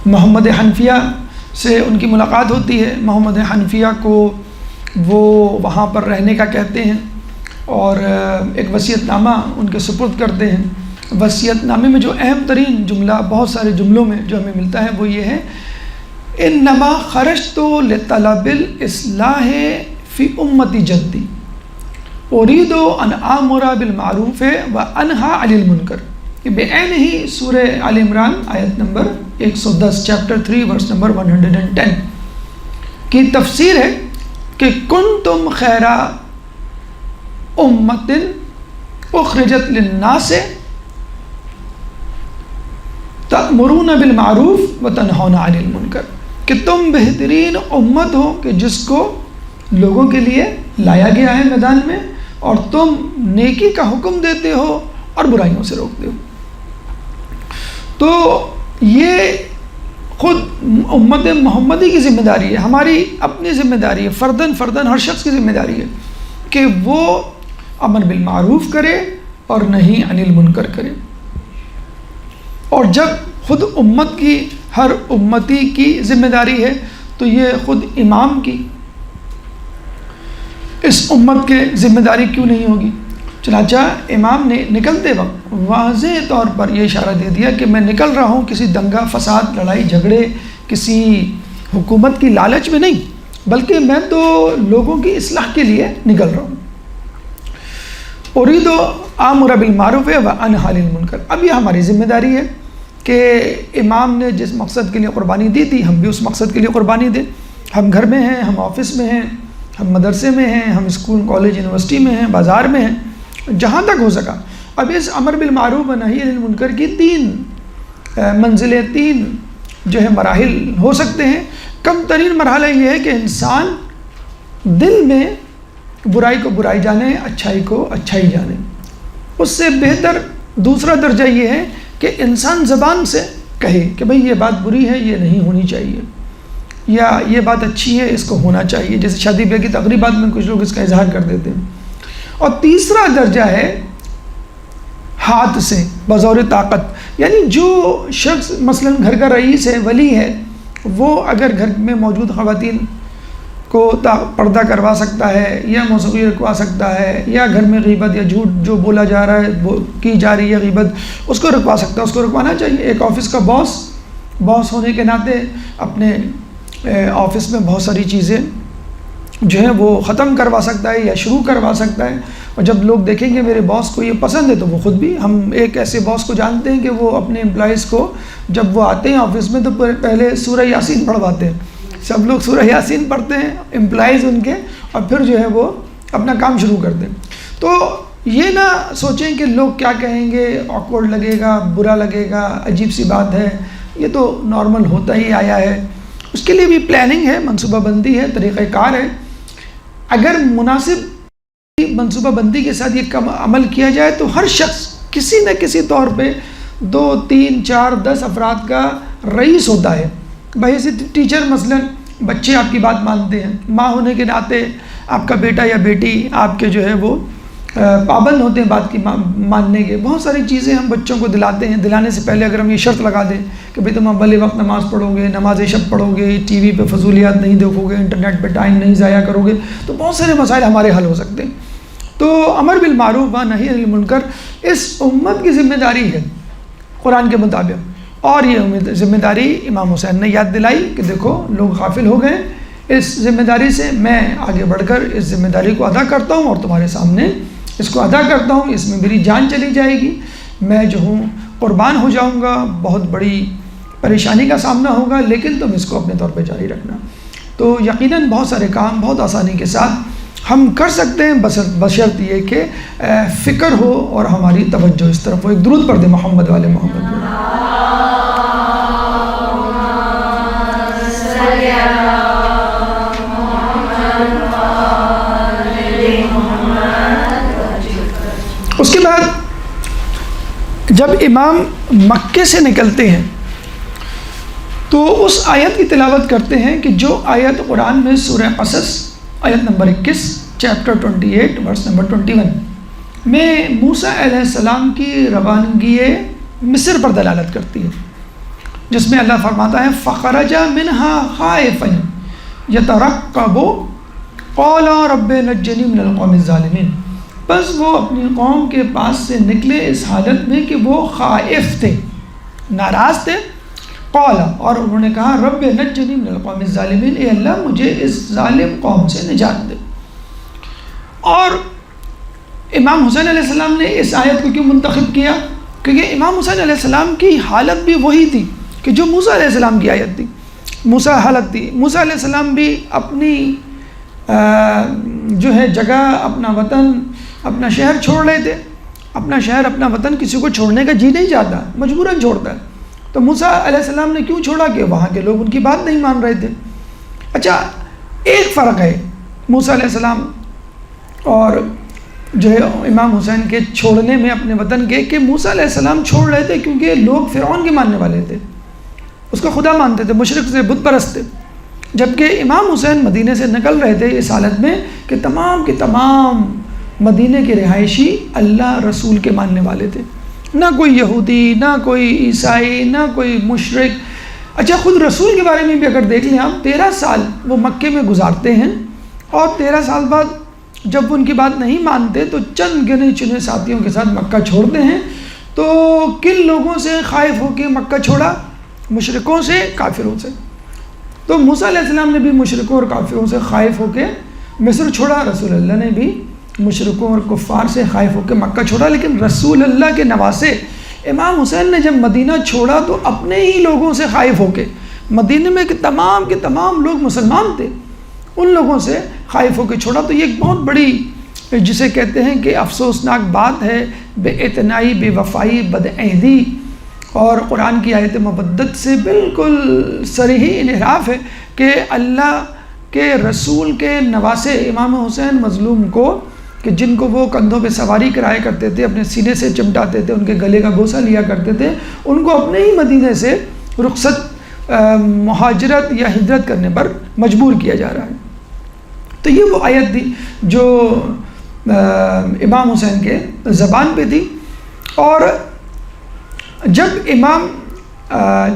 محمد حنفیہ سے ان کی ملاقات ہوتی ہے۔ محمد حنفیہ کو وہ وہاں پر رہنے کا کہتے ہیں اور ایک وصیت نامہ ان کے سپرد کرتے ہیں۔ وصیت نامے میں جو اہم ترین جملہ بہت سارے جملوں میں جو ہمیں ملتا ہے وہ یہ ہے، انما خرجت لطلب الاصلاح فی امتی جدی اريد ان آمر بالمعروف وانہی عن المنکر۔ یہ بعین ہی سورہ آل عمران آیت نمبر 110 چیپٹر 3 ورس نمبر 110 کی تفسیر ہے کہ کنتم خیر امت اخرجت للناس تأمرون بالمعروف وتنہون عن المنکر، کہ تم بہترین امت ہو کہ جس کو لوگوں کے لیے لایا گیا ہے میدان میں، اور تم نیکی کا حکم دیتے ہو اور برائیوں سے روکتے ہو۔ تو یہ خود امت محمدی کی ذمہ داری ہے، ہماری اپنی ذمہ داری ہے، فرداً ہر شخص کی ذمہ داری ہے کہ وہ امر بالمعروف کرے اور نہی عن المنکر کرے۔ اور جب خود امت کی ہر امتی کی ذمہ داری ہے تو یہ خود امام کی اس امت کے ذمہ داری کیوں نہیں ہوگی؟ چنانچہ امام نے نکلتے وقت واضح طور پر یہ اشارہ دے دیا کہ میں نکل رہا ہوں کسی دنگا فساد، لڑائی جھگڑے، کسی حکومت کی لالچ میں نہیں، بلکہ میں تو لوگوں کی اصلاح کے لیے نکل رہا ہوں۔ اريد آمر بالمعروف وانہی عن المنکر۔ اب یہ ہماری ذمہ داری ہے کہ امام نے جس مقصد کے لیے قربانی دی تھی ہم بھی اس مقصد کے لیے قربانی دیں۔ ہم گھر میں ہیں، ہم آفس میں ہیں، ہم مدرسے میں ہیں، ہم اسکول کالج یونیورسٹی میں ہیں، بازار میں ہیں، جہاں تک ہو سکا۔ اب اس امر بالمعروف و نہی عن المنکر کی 3 منزلیں، 3 جو ہے مراحل ہو سکتے ہیں۔ کم ترین مرحلہ یہ ہے کہ انسان دل میں برائی کو برائی جانے، اچھائی کو اچھائی جانے۔ اس سے بہتر دوسرا درجہ یہ ہے کہ انسان زبان سے کہے کہ بھئی یہ بات بری ہے، یہ نہیں ہونی چاہیے، یا یہ بات اچھی ہے، اس کو ہونا چاہیے۔ جیسے شادی بیاہ کی تقریبات میں کچھ لوگ اس کا اظہار کر دیتے ہیں۔ اور تیسرا درجہ ہے ہاتھ سے بزور طاقت، یعنی جو شخص مثلا گھر کا رئیس ہے، ولی ہے، وہ اگر گھر میں موجود خواتین کو پردہ کروا سکتا ہے یا موسیقی رکھوا سکتا ہے، یا گھر میں غیبت یا جھوٹ جو بولا جا رہا ہے کی جا رہی ہے غیبت، اس کو رکھوا سکتا ہے، اس کو رکھوانا چاہیے۔ ایک آفس کا باس ہونے کے ناطے اپنے آفس میں بہت ساری چیزیں جو ہیں وہ ختم کروا سکتا ہے یا شروع کروا سکتا ہے، اور جب لوگ دیکھیں گے میرے باس کو یہ پسند ہے تو وہ خود بھی، ہم ایک ایسے باس کو جانتے ہیں کہ وہ اپنے امپلائیز کو جب وہ آتے ہیں آفس میں تو پہلے سورہ یاسین پڑھواتے ہیں، سب لوگ سورہ یاسین پڑھتے ہیں امپلائیز ان کے، اور پھر جو ہے وہ اپنا کام شروع کرتے ہیں۔ تو یہ نہ سوچیں کہ لوگ کیا کہیں گے، آکورڈ لگے گا، برا لگے گا، عجیب سی بات ہے، یہ تو نارمل ہوتا ہی آیا ہے۔ اس کے لیے بھی پلاننگ ہے، منصوبہ بندی ہے، طریقہ کار ہے۔ اگر مناسب منصوبہ بندی کے ساتھ یہ عمل کیا جائے تو ہر شخص کسی نہ کسی طور پہ 2 3 4 10 افراد کا رئیس ہوتا ہے۔ بحیث ٹیچر مثلا بچے آپ کی بات مانتے ہیں، ماں ہونے کے ناطے آپ کا بیٹا یا بیٹی آپ کے جو ہے وہ پابند ہوتے ہیں بات کی ماننے کے۔ بہت ساری چیزیں ہم بچوں کو دلاتے ہیں، دلانے سے پہلے اگر ہم یہ شرط لگا دیں کہ بھئی تم اول وقت نماز پڑھو گے، نماز شب پڑھو گے، ٹی وی پہ فضولیات نہیں دیکھو گے، انٹرنیٹ پہ ٹائم نہیں ضائع کرو گے، تو بہت سارے مسائل ہمارے حل ہو سکتے ہیں۔ تو امر بالمعروف و نہی عن المنکر اس امت کی ذمہ داری ہے قرآن کے مطابق، اور یہ ذمہ داری امام حسین نے یاد دلائی کہ دیکھو لوگ غافل ہو گئے، اس ذمہ داری سے میں آگے بڑھ کر اس ذمہ داری کو ادا کرتا ہوں اور تمہارے سامنے اس کو ادا کرتا ہوں، اس میں میری جان چلی جائے گی، میں جو ہوں قربان ہو جاؤں گا، بہت بڑی پریشانی کا سامنا ہوگا، لیکن تم اس کو اپنے طور پہ جاری رکھنا۔ تو یقیناً بہت سارے کام بہت آسانی کے ساتھ ہم کر سکتے ہیں، بشرط یہ کہ فکر ہو اور ہماری توجہ اس طرف ہو۔ ایک درود پڑھ دیں محمد والے محمد۔ اس کے بعد جب امام مکے سے نکلتے ہیں تو اس آیت کی تلاوت کرتے ہیں کہ جو آیت قرآن میں سورہ قصص آیت نمبر 21 چیپٹر 28 ورس نمبر 21 میں موسیٰ علیہ السلام کی روانگی مصر پر دلالت کرتی ہے، جس میں اللہ فرماتا ہے فَخَرَجَ مِنْهَا خَائِفًا يَتَرَقَّبُ قَالَ رَبِّ نَجِّنِي مِنَ الْقَوْمِ الظَّالِمِينَ، بس وہ اپنی قوم کے پاس سے نکلے اس حالت میں کہ وہ خائف تھے، ناراض تھے۔ قال، اور انہوں نے کہا رب نجنی من القوم الظالمین، اے اللہ مجھے اس ظالم قوم سے نجات دے۔ اور امام حسین علیہ السلام نے اس آیت کو کیوں منتخب کیا؟ کیونکہ امام حسین علیہ السلام کی حالت بھی وہی تھی کہ جو موسیٰ علیہ السلام کی آیت تھی، حالت تھی۔ موسیٰ علیہ السلام بھی اپنی جو ہے جگہ، اپنا وطن، اپنا شہر چھوڑ رہے تھے۔ اپنا شہر، اپنا وطن کسی کو چھوڑنے کا جی نہیں چاہتا، مجبوراً چھوڑتا ہے۔ تو موسیٰ علیہ السلام نے کیوں چھوڑا؟ کہ وہاں کے لوگ ان کی بات نہیں مان رہے تھے۔ اچھا، ایک فرق ہے موسیٰ علیہ السلام اور جو ہے امام حسین کے چھوڑنے میں اپنے وطن کے، کہ موسیٰ علیہ السلام چھوڑ رہے تھے کیونکہ لوگ فرعون کے ماننے والے تھے، اس کو خدا مانتے تھے، مشرک سے، بت پرست تھے، جبکہ امام حسین مدینے سے نکل رہے تھے اس حالت میں کہ تمام کے تمام مدینے کے رہائشی اللہ رسول کے ماننے والے تھے، نہ کوئی یہودی، نہ کوئی عیسائی، نہ کوئی مشرک۔ اچھا، خود رسول کے بارے میں بھی اگر دیکھ لیں آپ، 13 سال وہ مکے میں گزارتے ہیں، اور 13 سال بعد جب وہ ان کی بات نہیں مانتے تو چند گنے چنے ساتھیوں کے ساتھ مکہ چھوڑتے ہیں۔ تو کن لوگوں سے خائف ہو کے مکہ چھوڑا؟ مشرکوں سے، کافروں سے۔ تو موسیٰ علیہ السلام نے بھی مشرکوں اور کافروں سے خائف ہو کے مصر چھوڑا، رسول اللہ نے بھی مشرکوں اور کفار سے خائف ہو کے مکہ چھوڑا۔ لیکن رسول اللہ کے نواسے امام حسین نے جب مدینہ چھوڑا تو اپنے ہی لوگوں سے خائف ہو کے، مدینہ میں کے تمام لوگ مسلمان تھے، ان لوگوں سے خائف ہو کے چھوڑا۔ تو یہ ایک بہت بڑی، جسے کہتے ہیں کہ افسوسناک بات ہے، بے اعتنائی، بے وفائی، بدعہدی، اور قرآن کی آیت مودت سے بالکل صریح انحراف ہے کہ اللہ کے رسول کے نواسے امام حسین مظلوم کو، کہ جن کو وہ کندھوں پہ سواری کرایا کرتے تھے، اپنے سینے سے چمٹاتے تھے، ان کے گلے کا بوسہ لیا کرتے تھے، ان کو اپنے ہی مدینے سے رخصت، مہاجرت یا ہجرت کرنے پر مجبور کیا جا رہا ہے۔ تو یہ وہ آیت تھی جو امام حسین کے زبان پہ تھی۔ اور جب امام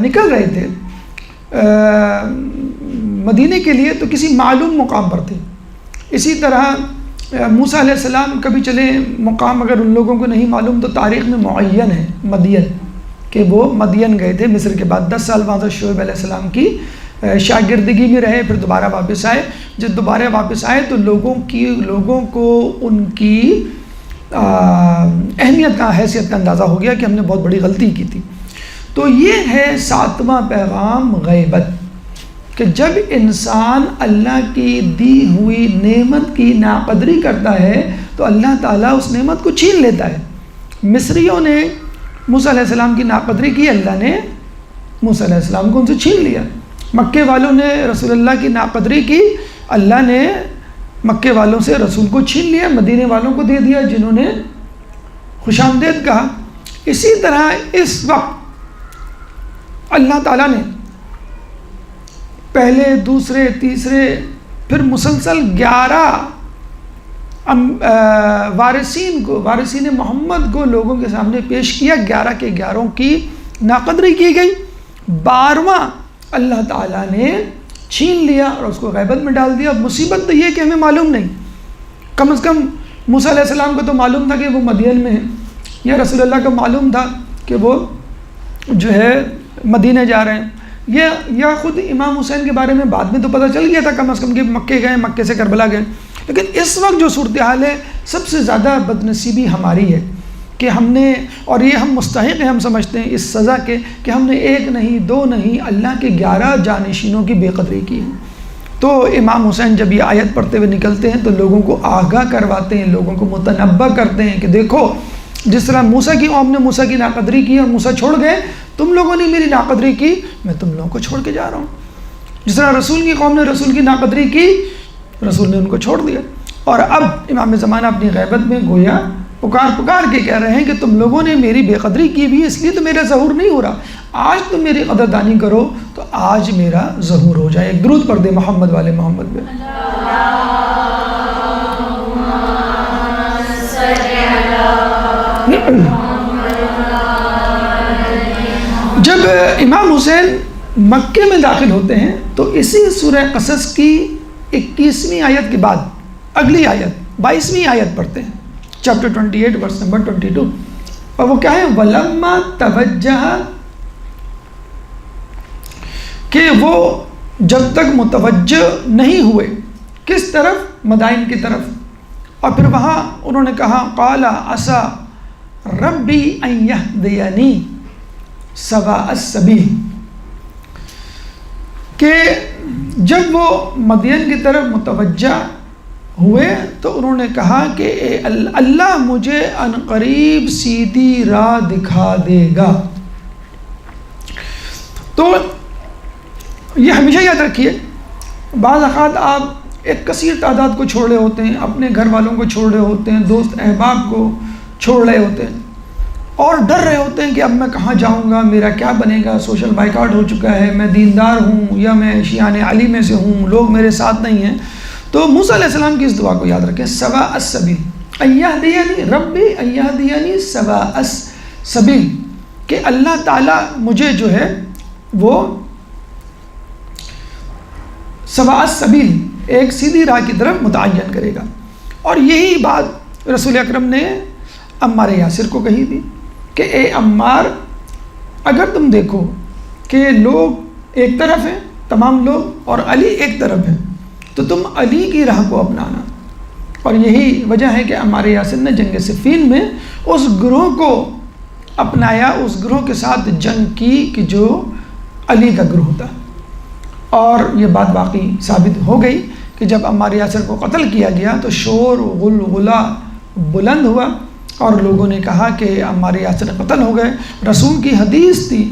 نکل رہے تھے مدینے کے لیے تو کسی معلوم مقام پر تھے۔ اسی طرح موسیٰ علیہ السلام کبھی چلے مقام اگر ان لوگوں کو نہیں معلوم تو تاریخ میں معین ہے مدین، کہ وہ مدین گئے تھے مصر کے بعد، 10 سال بعد شعیب علیہ السلام کی شاگردگی میں رہے، پھر دوبارہ واپس آئے۔ جب دوبارہ واپس آئے تو لوگوں کو ان کی اہمیت کا، حیثیت کا اندازہ ہو گیا کہ ہم نے بہت بڑی غلطی کی تھی۔ تو یہ ہے 7واں پیغام غیبت، کہ جب انسان اللہ کی دی ہوئی نعمت کی ناقدری کرتا ہے تو اللہ تعالیٰ اس نعمت کو چھین لیتا ہے۔ مصریوں نے موسیٰ علیہ السلام کی ناقدری کی، اللہ نے موسیٰ علیہ السلام کو ان سے چھین لیا۔ مکے والوں نے رسول اللہ کی ناقدری کی، اللہ نے مکے والوں سے رسول کو چھین لیا، مدینے والوں کو دے دیا جنہوں نے خوش آمدید کہا۔ اسی طرح اس وقت اللہ تعالیٰ نے پہلے، دوسرے، تیسرے، پھر مسلسل 11 وارثین محمد کو لوگوں کے سامنے پیش کیا، 11 کے 11 کی ناقدری کی گئی، 12واں اللہ تعالیٰ نے چھین لیا اور اس کو غیبت میں ڈال دیا۔ مصیبت تو یہ کہ ہمیں معلوم نہیں، کم از کم موسیٰ علیہ السلام کو تو معلوم تھا کہ وہ مدین میں ہیں، یا رسول اللہ کو معلوم تھا کہ وہ جو ہے مدینہ جا رہے ہیں، یا خود امام حسین کے بارے میں بعد میں تو پتہ چل گیا تھا کم از کم کہ مکے گئے، مکے سے کربلا گئے. لیکن اس وقت جو صورتحال ہے، سب سے زیادہ بدنصیبی ہماری ہے کہ ہم نے، اور یہ ہم مستحق ہیں، ہم سمجھتے ہیں اس سزا کے، کہ ہم نے 1 نہیں 2 نہیں اللہ کے 11 جانشینوں کی بے قدری کی ہے. تو امام حسین جب یہ آیت پڑھتے ہوئے نکلتے ہیں تو لوگوں کو آگاہ کرواتے ہیں، لوگوں کو متنبہ کرتے ہیں کہ دیکھو جس طرح موسیٰ کی قوم نے موسیٰ کی ناقدری کی اور موسیٰ چھوڑ گئے، تم لوگوں نے میری ناقدری کی، میں تم لوگوں کو چھوڑ کے جا رہا ہوں. جس طرح رسول کی قوم نے رسول کی ناقدری کی، رسول نے ان کو چھوڑ دیا. اور اب امام زمانہ اپنی غیبت میں گویا پکار کے کہہ رہے ہیں کہ تم لوگوں نے میری بے قدری کی بھی، اس لیے تو میرا ظہور نہیں ہو رہا. آج تم میری قدردانی کرو تو آج میرا ظہور ہو جائے. ایک درود پڑھ دے محمد والے محمد پہ. جب امام حسین مکے میں داخل ہوتے ہیں تو اسی سورہ قصص کی 21ویں آیت کے بعد اگلی آیت 22ویں آیت پڑھتے ہیں، چیپٹر 28 ورس نمبر 22، اور وہ کیا ہے؟ وَلَمَّا تَوَجَّهَ، کہ وہ جب تک متوجہ نہیں ہوئے کس طرف؟ مدائن کی طرف. اور پھر وہاں انہوں نے کہا قَالَ عَسَىٰ رَبِّي أَن يَهْدِيَنِي سَوَاءَ السَّبِيلِ، کہ جب وہ مدین کی طرف متوجہ ہوئے تو انہوں نے کہا کہ اے اللہ مجھے عنقریب سیدھی راہ دکھا دے گا. تو یہ ہمیشہ یاد رکھیے، بعض اوقات آپ ایک کثیر تعداد کو چھوڑ رہے ہوتے ہیں، اپنے گھر والوں کو چھوڑ رہے ہوتے ہیں، دوست احباب کو چھوڑ رہے ہوتے ہیں، اور ڈر رہے ہوتے ہیں کہ اب میں کہاں جاؤں گا، میرا کیا بنے گا، سوشل بائیکاٹ ہو چکا ہے، میں دیندار ہوں یا میں شیعان علی میں سے ہوں، لوگ میرے ساتھ نہیں ہیں. تو موسیٰ علیہ السلام کی اس دعا کو یاد رکھیں، سواء السبیل، ان یہدینی ربی ان یہدینی سواء السبیل، کہ اللہ تعالیٰ مجھے جو ہے وہ سواء السبیل، ایک سیدھی راہ کی طرف متعین کرے گا. اور یہی بات رسول اکرم نے عمار یاسر کو کہی تھی کہ اے عمار، اگر تم دیکھو کہ لوگ ایک طرف ہیں، تمام لوگ، اور علی ایک طرف ہیں، تو تم علی کی راہ کو اپنانا. اور یہی وجہ ہے کہ عمار یاسر نے جنگ صفین میں اس گروہ کو اپنایا، اس گروہ کے ساتھ جنگ کی کہ جو علی کا گروہ تھا. اور یہ بات باقی ثابت ہو گئی کہ جب عمار یاسر کو قتل کیا گیا تو شور غلغلہ بلند ہوا اور لوگوں نے کہا کہ عمار یاسر قتل ہو گئے. رسول کی حدیث تھی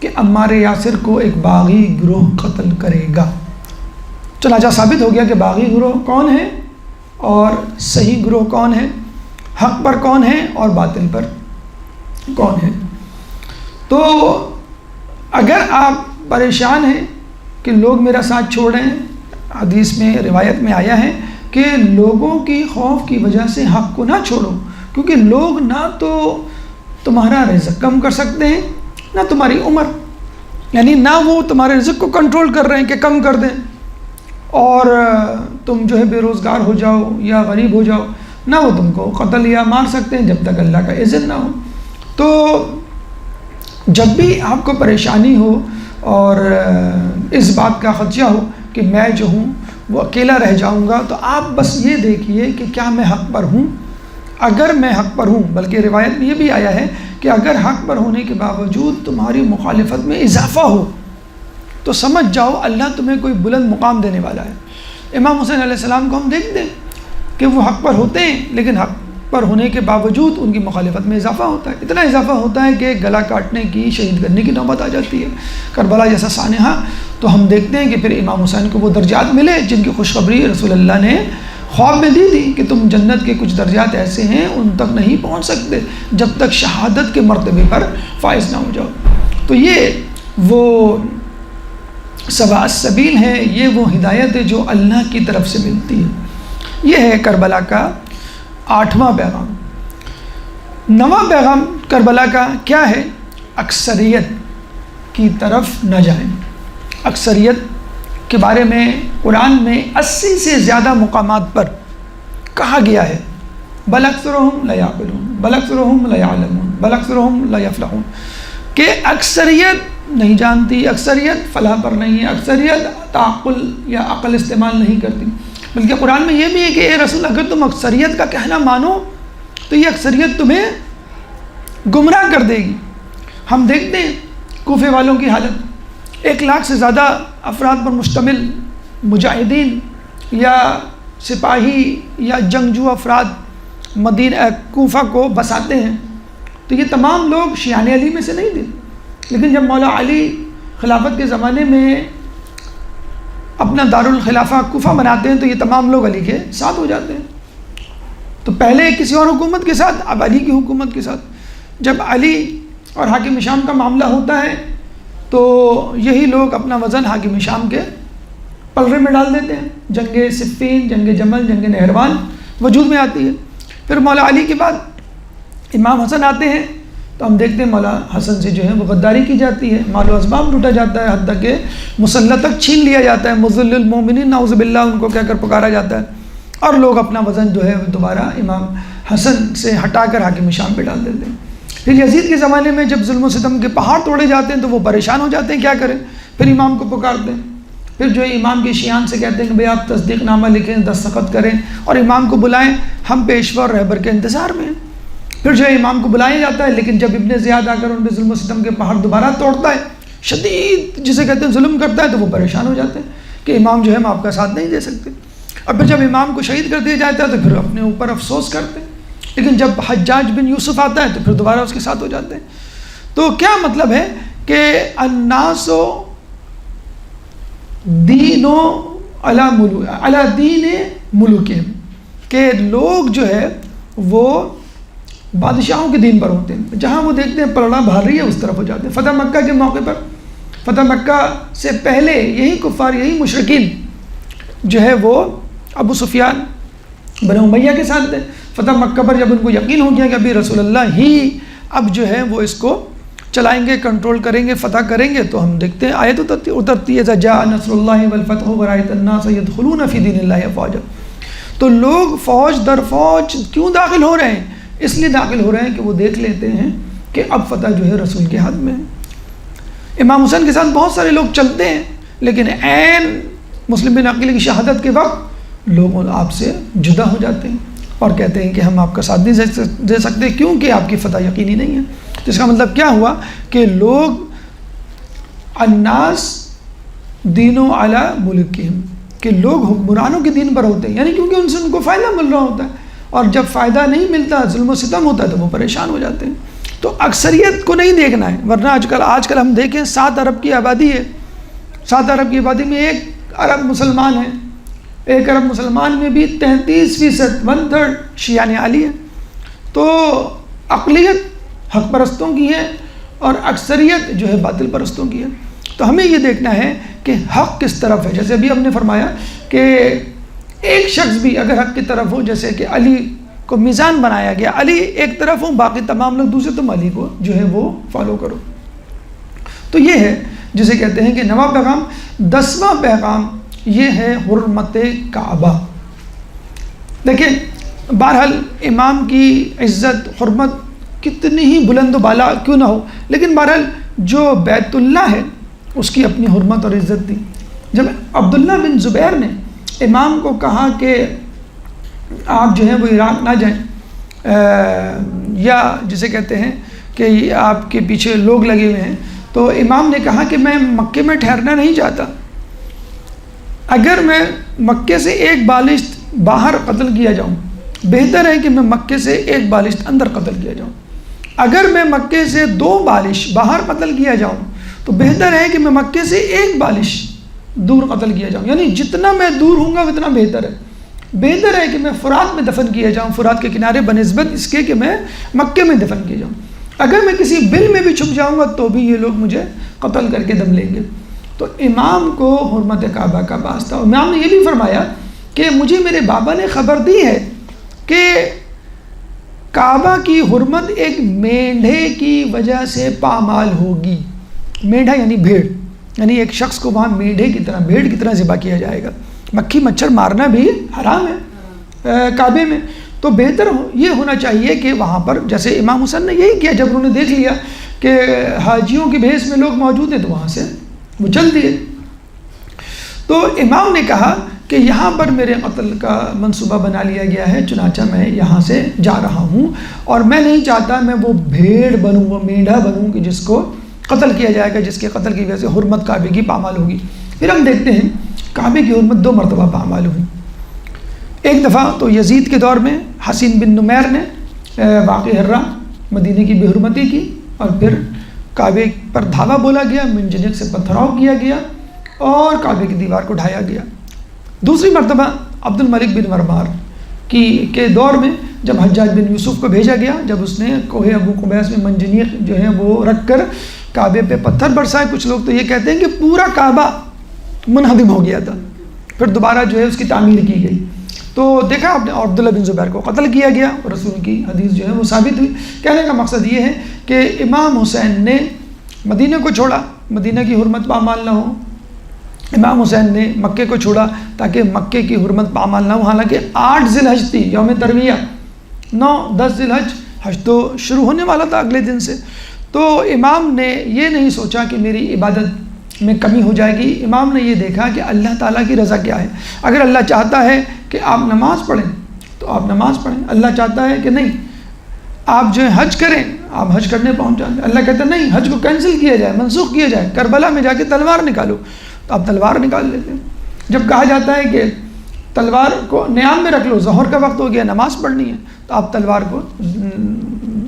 کہ عمار یاسر کو ایک باغی گروہ قتل کرے گا. چنانچہ ثابت ہو گیا کہ باغی گروہ کون ہے اور صحیح گروہ کون ہے، حق پر کون ہے اور باطل پر کون ہے. تو اگر آپ پریشان ہیں کہ لوگ میرا ساتھ چھوڑ رہے ہیں، حدیث میں روایت میں آیا ہے کہ لوگوں کی خوف کی وجہ سے حق کو نہ چھوڑو، کیونکہ لوگ نہ تو تمہارا رزق کم کر سکتے ہیں نہ تمہاری عمر، یعنی نہ وہ تمہارے رزق کو کنٹرول کر رہے ہیں کہ کم کر دیں اور تم جو ہے بے روزگار ہو جاؤ یا غریب ہو جاؤ، نہ وہ تم کو قتل یا مار سکتے ہیں جب تک اللہ کا اذن نہ ہو. تو جب بھی آپ کو پریشانی ہو اور اس بات کا خدشہ ہو کہ میں جو ہوں وہ اکیلا رہ جاؤں گا، تو آپ بس یہ دیکھیے کہ کیا میں حق پر ہوں. اگر میں حق پر ہوں، بلکہ روایت میں یہ بھی آیا ہے کہ اگر حق پر ہونے کے باوجود تمہاری مخالفت میں اضافہ ہو تو سمجھ جاؤ اللہ تمہیں کوئی بلند مقام دینے والا ہے. امام حسین علیہ السلام کو ہم دیکھتے ہیں کہ وہ حق پر ہوتے ہیں، لیکن حق پر ہونے کے باوجود ان کی مخالفت میں اضافہ ہوتا ہے. اتنا اضافہ ہوتا ہے کہ گلا کاٹنے کی، شہید کرنے کی نوبت آ جاتی ہے. کربلا جیسا سانحہ. تو ہم دیکھتے ہیں کہ پھر امام حسین کو وہ درجات ملے جن کی خوشخبری رسول اللہ نے خواب میں دی تھی کہ تم جنت کے کچھ درجات ایسے ہیں ان تک نہیں پہنچ سکتے جب تک شہادت کے مرتبے پر فائز نہ ہو جاؤ. تو یہ وہ سواء السبیل ہے، یہ وہ ہدایت ہے جو اللہ کی طرف سے ملتی ہے. یہ ہے کربلا کا 8واں پیغام. 9واں پیغام کربلا کا کیا ہے؟ اکثریت کی طرف نہ جائیں. اکثریت کے بارے میں قرآن میں 80 سے زیادہ مقامات پر کہا گیا ہے بل اکثرهم لا یعقلون بل اکثرهم لا یعلمون بل اکثرهم لا یفلحون، کہ اکثریت نہیں جانتی، اکثریت فلاح پر نہیں ہے، اکثریت تعقل یا عقل استعمال نہیں کرتی۔ بلکہ قرآن میں یہ بھی ہے کہ اے رسول اگر تم اکثریت کا کہنا مانو تو یہ اکثریت تمہیں گمراہ کر دے گی۔ ہم دیکھتے ہیں کوفے والوں کی حالت، 1 لاکھ سے زیادہ افراد پر مشتمل مجاہدین یا سپاہی یا جنگجو افراد مدینہ کوفہ کو بساتے ہیں، تو یہ تمام لوگ شیعان علی میں سے نہیں تھے، لیکن جب مولا علی خلافت کے زمانے میں اپنا دارالخلافہ کوفہ بناتے ہیں تو یہ تمام لوگ علی کے ساتھ ہو جاتے ہیں۔ تو پہلے کسی اور حکومت کے ساتھ، اب علی کی حکومت کے ساتھ۔ جب علی اور حاکم شام کا معاملہ ہوتا ہے تو یہی لوگ اپنا وزن حاکم شام کے پلڑے میں ڈال دیتے ہیں۔ جنگ صفین، جنگ جمل، جنگ نہروان وجود میں آتی ہے۔ پھر مولا علی کے بعد امام حسن آتے ہیں تو ہم دیکھتے ہیں مولا حسن سے جو ہے وہ غداری کی جاتی ہے، مال و اسباب لوٹا جاتا ہے، حتیٰ کہ مسلح تک چھین لیا جاتا ہے، مذل المومنین نعوذ باللہ ان کو کہہ کر پکارا جاتا ہے، اور لوگ اپنا وزن جو ہے دوبارہ امام حسن سے ہٹا کر حاکم شام پہ ڈال دیتے ہیں۔ پھر یزید کے زمانے میں جب ظلم و ستم کے پہاڑ توڑے جاتے ہیں تو وہ پریشان ہو جاتے ہیں، کیا کریں؟ پھر امام کو پکارتے ہیں، پھر جو ہے امام کے شیعان سے کہتے ہیں کہ بھئی آپ تصدیق نامہ لکھیں، دستخط کریں اور امام کو بلائیں، ہم پیشوا اور رہبر کے انتظار میں ہیں۔ پھر جو ہے امام کو بلایا جاتا ہے، لیکن جب ابن زیاد آ کر ان پہ ظلم و ستم کے پہاڑ دوبارہ توڑتا ہے، شدید جسے کہتے ہیں ظلم کرتا ہے، تو وہ پریشان ہو جاتے ہیں کہ امام جو ہے ہم آپ کا ساتھ نہیں دے سکتے۔ اور پھر جب امام کو شہید کر دیا جاتا ہے تو پھر اپنے اوپر افسوس کرتے ہیں، لیکن جب حجاج بن یوسف آتا ہے تو پھر دوبارہ اس کے ساتھ ہو جاتے ہیں۔ تو کیا مطلب ہے کہ الناس دین علی دین ملوکہم، کہ لوگ جو ہے وہ بادشاہوں کے دین پر ہوتے ہیں، جہاں وہ دیکھتے ہیں پلڑا بھار رہی ہے اس طرف ہو جاتے ہیں۔ فتح مکہ کے موقع پر، فتح مکہ سے پہلے یہی کفار، یہی مشرکین جو ہے وہ ابو سفیان بن امیہ کے ساتھ تھے۔ فتح مکہ پر جب ان کو یقین ہو گیا کہ ابھی رسول اللہ ہی اب جو ہے وہ اس کو چلائیں گے، کنٹرول کریں گے، فتح کریں گے، تو ہم دیکھتے ہیں آیت اترتی ہے اذا جاء نصر اللہ والفتح ورأیت الناس يدخلون فی دین اللہ افواجا۔ تو لوگ فوج در فوج کیوں داخل ہو رہے ہیں؟ اس لیے داخل ہو رہے ہیں کہ وہ دیکھ لیتے ہیں کہ اب فتح جو ہے رسول کے ہاتھ میں ہے۔ امام حسین کے ساتھ بہت سارے لوگ چلتے ہیں، لیکن عین مسلم بن عقیل کی شہادت کے وقت لوگ آپ سے جدا ہو جاتے ہیں اور کہتے ہیں کہ ہم آپ کا ساتھ نہیں دے سکتے کیونکہ آپ کی فتح یقینی نہیں ہے۔ تو اس کا مطلب کیا ہوا کہ لوگ الناس دین علی ملکہم، کہ لوگ حکمرانوں کے دین پر ہوتے ہیں، یعنی کیونکہ ان سے ان کو فائدہ مل رہا ہوتا ہے، اور جب فائدہ نہیں ملتا، ظلم و ستم ہوتا ہے تو وہ پریشان ہو جاتے ہیں۔ تو اکثریت کو نہیں دیکھنا ہے، ورنہ آج کل ہم دیکھیں 7 ارب کی آبادی ہے، 7 ارب کی آبادی میں 1 ارب مسلمان ہیں، 1 ارب مسلمان میں بھی 33% 1/3 شیعان علی ہے۔ تو اقلیت حق پرستوں کی ہے اور اکثریت جو ہے باطل پرستوں کی ہے۔ تو ہمیں یہ دیکھنا ہے کہ حق کس طرف ہے، جیسے ابھی ہم نے فرمایا کہ ایک شخص بھی اگر حق کی طرف ہو، جیسے کہ علی کو میزان بنایا گیا، علی ایک طرف ہوں، باقی تمام لوگ دوسرے، تم علی کو جو ہے وہ فالو کرو۔ تو یہ ہے جسے کہتے ہیں کہ نواں پیغام۔ 10واں پیغام یہ ہے حرمت کعبہ۔ دیکھیں بہرحال امام کی عزت حرمت کتنی ہی بلند و بالا کیوں نہ ہو، لیکن بہرحال جو بیت اللہ ہے اس کی اپنی حرمت اور عزت تھی۔ جب عبداللہ بن زبیر نے امام کو کہا کہ آپ جو ہیں وہ عراق نہ جائیں، یا جسے کہتے ہیں کہ آپ کے پیچھے لوگ لگے ہوئے ہیں، تو امام نے کہا کہ میں مکے میں ٹھہرنا نہیں چاہتا، اگر میں مکے سے 1 بالشت باہر قتل کیا جاؤں بہتر ہے کہ میں مکے سے 1 بالشت اندر قتل کیا جاؤں، اگر میں مکے سے 2 بالش باہر قتل کیا جاؤں تو بہتر ہے کہ میں مکے سے 1 بالش دور قتل کیا جاؤں، یعنی جتنا میں دور ہوں گا اتنا بہتر ہے۔ بہتر ہے کہ میں فرات میں دفن کیا جاؤں، فرات کے کنارے بنسبت اس کے کہ میں مکے میں دفن کیا جاؤں، اگر میں کسی بل میں بھی چھپ جاؤں گا تو بھی یہ لوگ مجھے قتل کر کے دم لیں گے۔ تو امام کو حرمت کعبہ کا باس تھا۔ امام نے یہ بھی فرمایا کہ مجھے میرے بابا نے خبر دی ہے کہ کعبہ کی حرمت ایک مینڈھے کی وجہ سے پامال ہوگی۔ مینڈھا یعنی بھیڑ، یعنی ایک شخص کو وہاں مینڈھے کی طرح، بھیڑ کی طرح ذبح کیا جائے گا۔ مکھی مچھر مارنا بھی حرام ہے کعبے میں، تو بہتر یہ ہونا چاہیے کہ وہاں پر جیسے امام حسین نے یہی کیا، جب انہوں نے دیکھ لیا کہ حاجیوں کی بھیس میں لوگ موجود ہیں تو وہاں سے وہ چل دیے۔ تو امام نے کہا کہ یہاں پر میرے قتل کا منصوبہ بنا لیا گیا ہے، چنانچہ میں یہاں سے جا رہا ہوں، اور میں نہیں چاہتا میں وہ بھیڑ بنوں، وہ میڈھا بنوں کہ جس کو قتل کیا جائے گا، جس کے قتل کی وجہ سے حرمت کعبے کی پامال ہوگی۔ پھر ہم دیکھتے ہیں کعبے کی حرمت 2 مرتبہ پامال ہوئی۔ ایک دفعہ تو یزید کے دور میں حسین بن نمیر نے واقع ہرہ مدینہ کی بے حرمتی کی، اور پھر کعبے پر دھاوا بولا گیا، منجنیق سے پتھراؤ کیا گیا اور کعبے کی دیوار کو ڈھایا گیا۔ دوسری مرتبہ عبد الملک بن مرمار کے دور میں جب حجاج بن یوسف کو بھیجا گیا، جب اس نے کوہ ابو قبیس میں منجنیق جو ہے وہ رکھ کر کعبے پہ پتھر برسائے، کچھ لوگ تو یہ کہتے ہیں کہ پورا کعبہ منہدم ہو گیا تھا، پھر دوبارہ جو ہے اس کی تعمیر کی گئی، تو دیکھا آپ نے عبداللہ بن زبیر کو قتل کیا گیا، اور رسول کی حدیث جو ہے وہ ثابت ہوئی۔ کہنے کا مقصد یہ ہے کہ امام حسین نے مدینہ کو چھوڑا مدینہ کی حرمت پامال نہ ہو، امام حسین نے مکے کو چھوڑا تاکہ مکے کی حرمت پامال نہ ہو۔ حالانکہ 8 ذی الحج تھی، یوم ترویہ، 9-10 ذی الحج، حج تو شروع ہونے والا تھا اگلے دن سے، تو امام نے یہ نہیں سوچا کہ میری عبادت میں کمی ہو جائے گی۔ امام نے یہ دیکھا کہ اللہ تعالیٰ کی رضا کیا ہے۔ اگر اللہ چاہتا ہے کہ آپ نماز پڑھیں تو آپ نماز پڑھیں، اللہ چاہتا ہے کہ نہیں آپ جو ہے حج کریں، آپ حج کرنے پہنچ جائیں، اللہ کہتا ہے نہیں حج کو کینسل کیا جائے، منسوخ کیا جائے، کربلا میں جا کے تلوار نکالو، تو آپ تلوار نکال لیتے ہیں۔ جب کہا جاتا ہے کہ تلوار کو نیام میں رکھ لو، ظہر کا وقت ہو گیا نماز پڑھنی ہے، تو آپ تلوار کو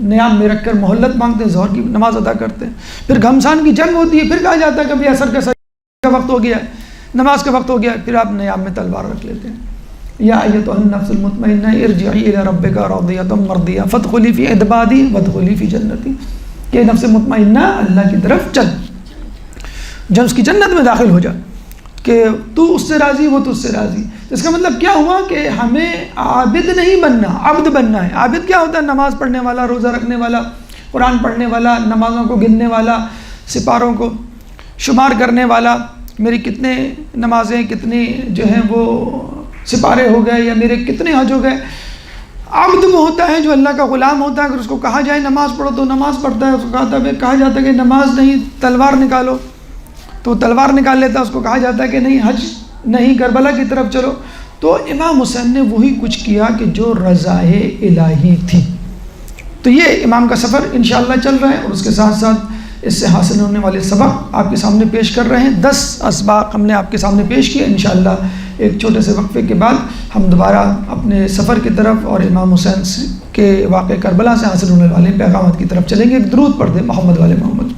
نیام میں رکھ کر مہلت مانگتے ہیں، ظہر کی نماز ادا کرتے ہیں۔ پھر گھمسان کی جنگ ہوتی ہے، پھر کہا جاتا ہے کبھی عصر کا وقت ہو گیا ہے، نماز کا وقت ہو گیا ہے، پھر آپ نیام میں تلوار رکھ لیتے ہیں۔ یا ایتھا النفس المطمئنہ ارجعی الی ربک راضیۃ مرضیہ فادخلی فی عبادی وادخلی فی جنتی، کہ نفس مطمئنہ اللہ کی طرف چل، جب اس کی جنت میں داخل ہو جا، کہ تو اس سے راضی وہ تو اس سے راضی۔ اس کا مطلب کیا ہوا کہ ہمیں عابد نہیں بننا، عبد بننا ہے۔ عابد کیا ہوتا ہے؟ نماز پڑھنے والا، روزہ رکھنے والا، قرآن پڑھنے والا، نمازوں کو گننے والا، سپاروں کو شمار کرنے والا، میری کتنے نمازیں، کتنی جو ہیں وہ سپارے ہو گئے، یا میرے کتنے حج ہو گئے۔ عبد وہ ہوتا ہے جو اللہ کا غلام ہوتا ہے، اگر اس کو کہا جائے نماز پڑھو تو نماز پڑھتا ہے، اس کو کہا جاتا ہے کہ نماز نہیں تلوار نکالو تو تلوار نکال لیتا ہے، اس کو کہا جاتا ہے کہ نہیں حج نہیں کربلا کی طرف چلو۔ تو امام حسین نے وہی کچھ کیا کہ جو رضائے الہی تھی۔ تو یہ امام کا سفر انشاءاللہ چل رہا ہے، اور اس کے ساتھ ساتھ اس سے حاصل ہونے والے سبق آپ کے سامنے پیش کر رہے ہیں۔ 10 اسباق ہم نے آپ کے سامنے پیش کیے۔ انشاءاللہ ایک چھوٹے سے وقفے کے بعد ہم دوبارہ اپنے سفر کی طرف اور امام حسین کے واقع کربلا سے حاصل ہونے والے پیغامات کی طرف چلیں گے۔ ایک درود پڑھ دیں محمد والے محمد۔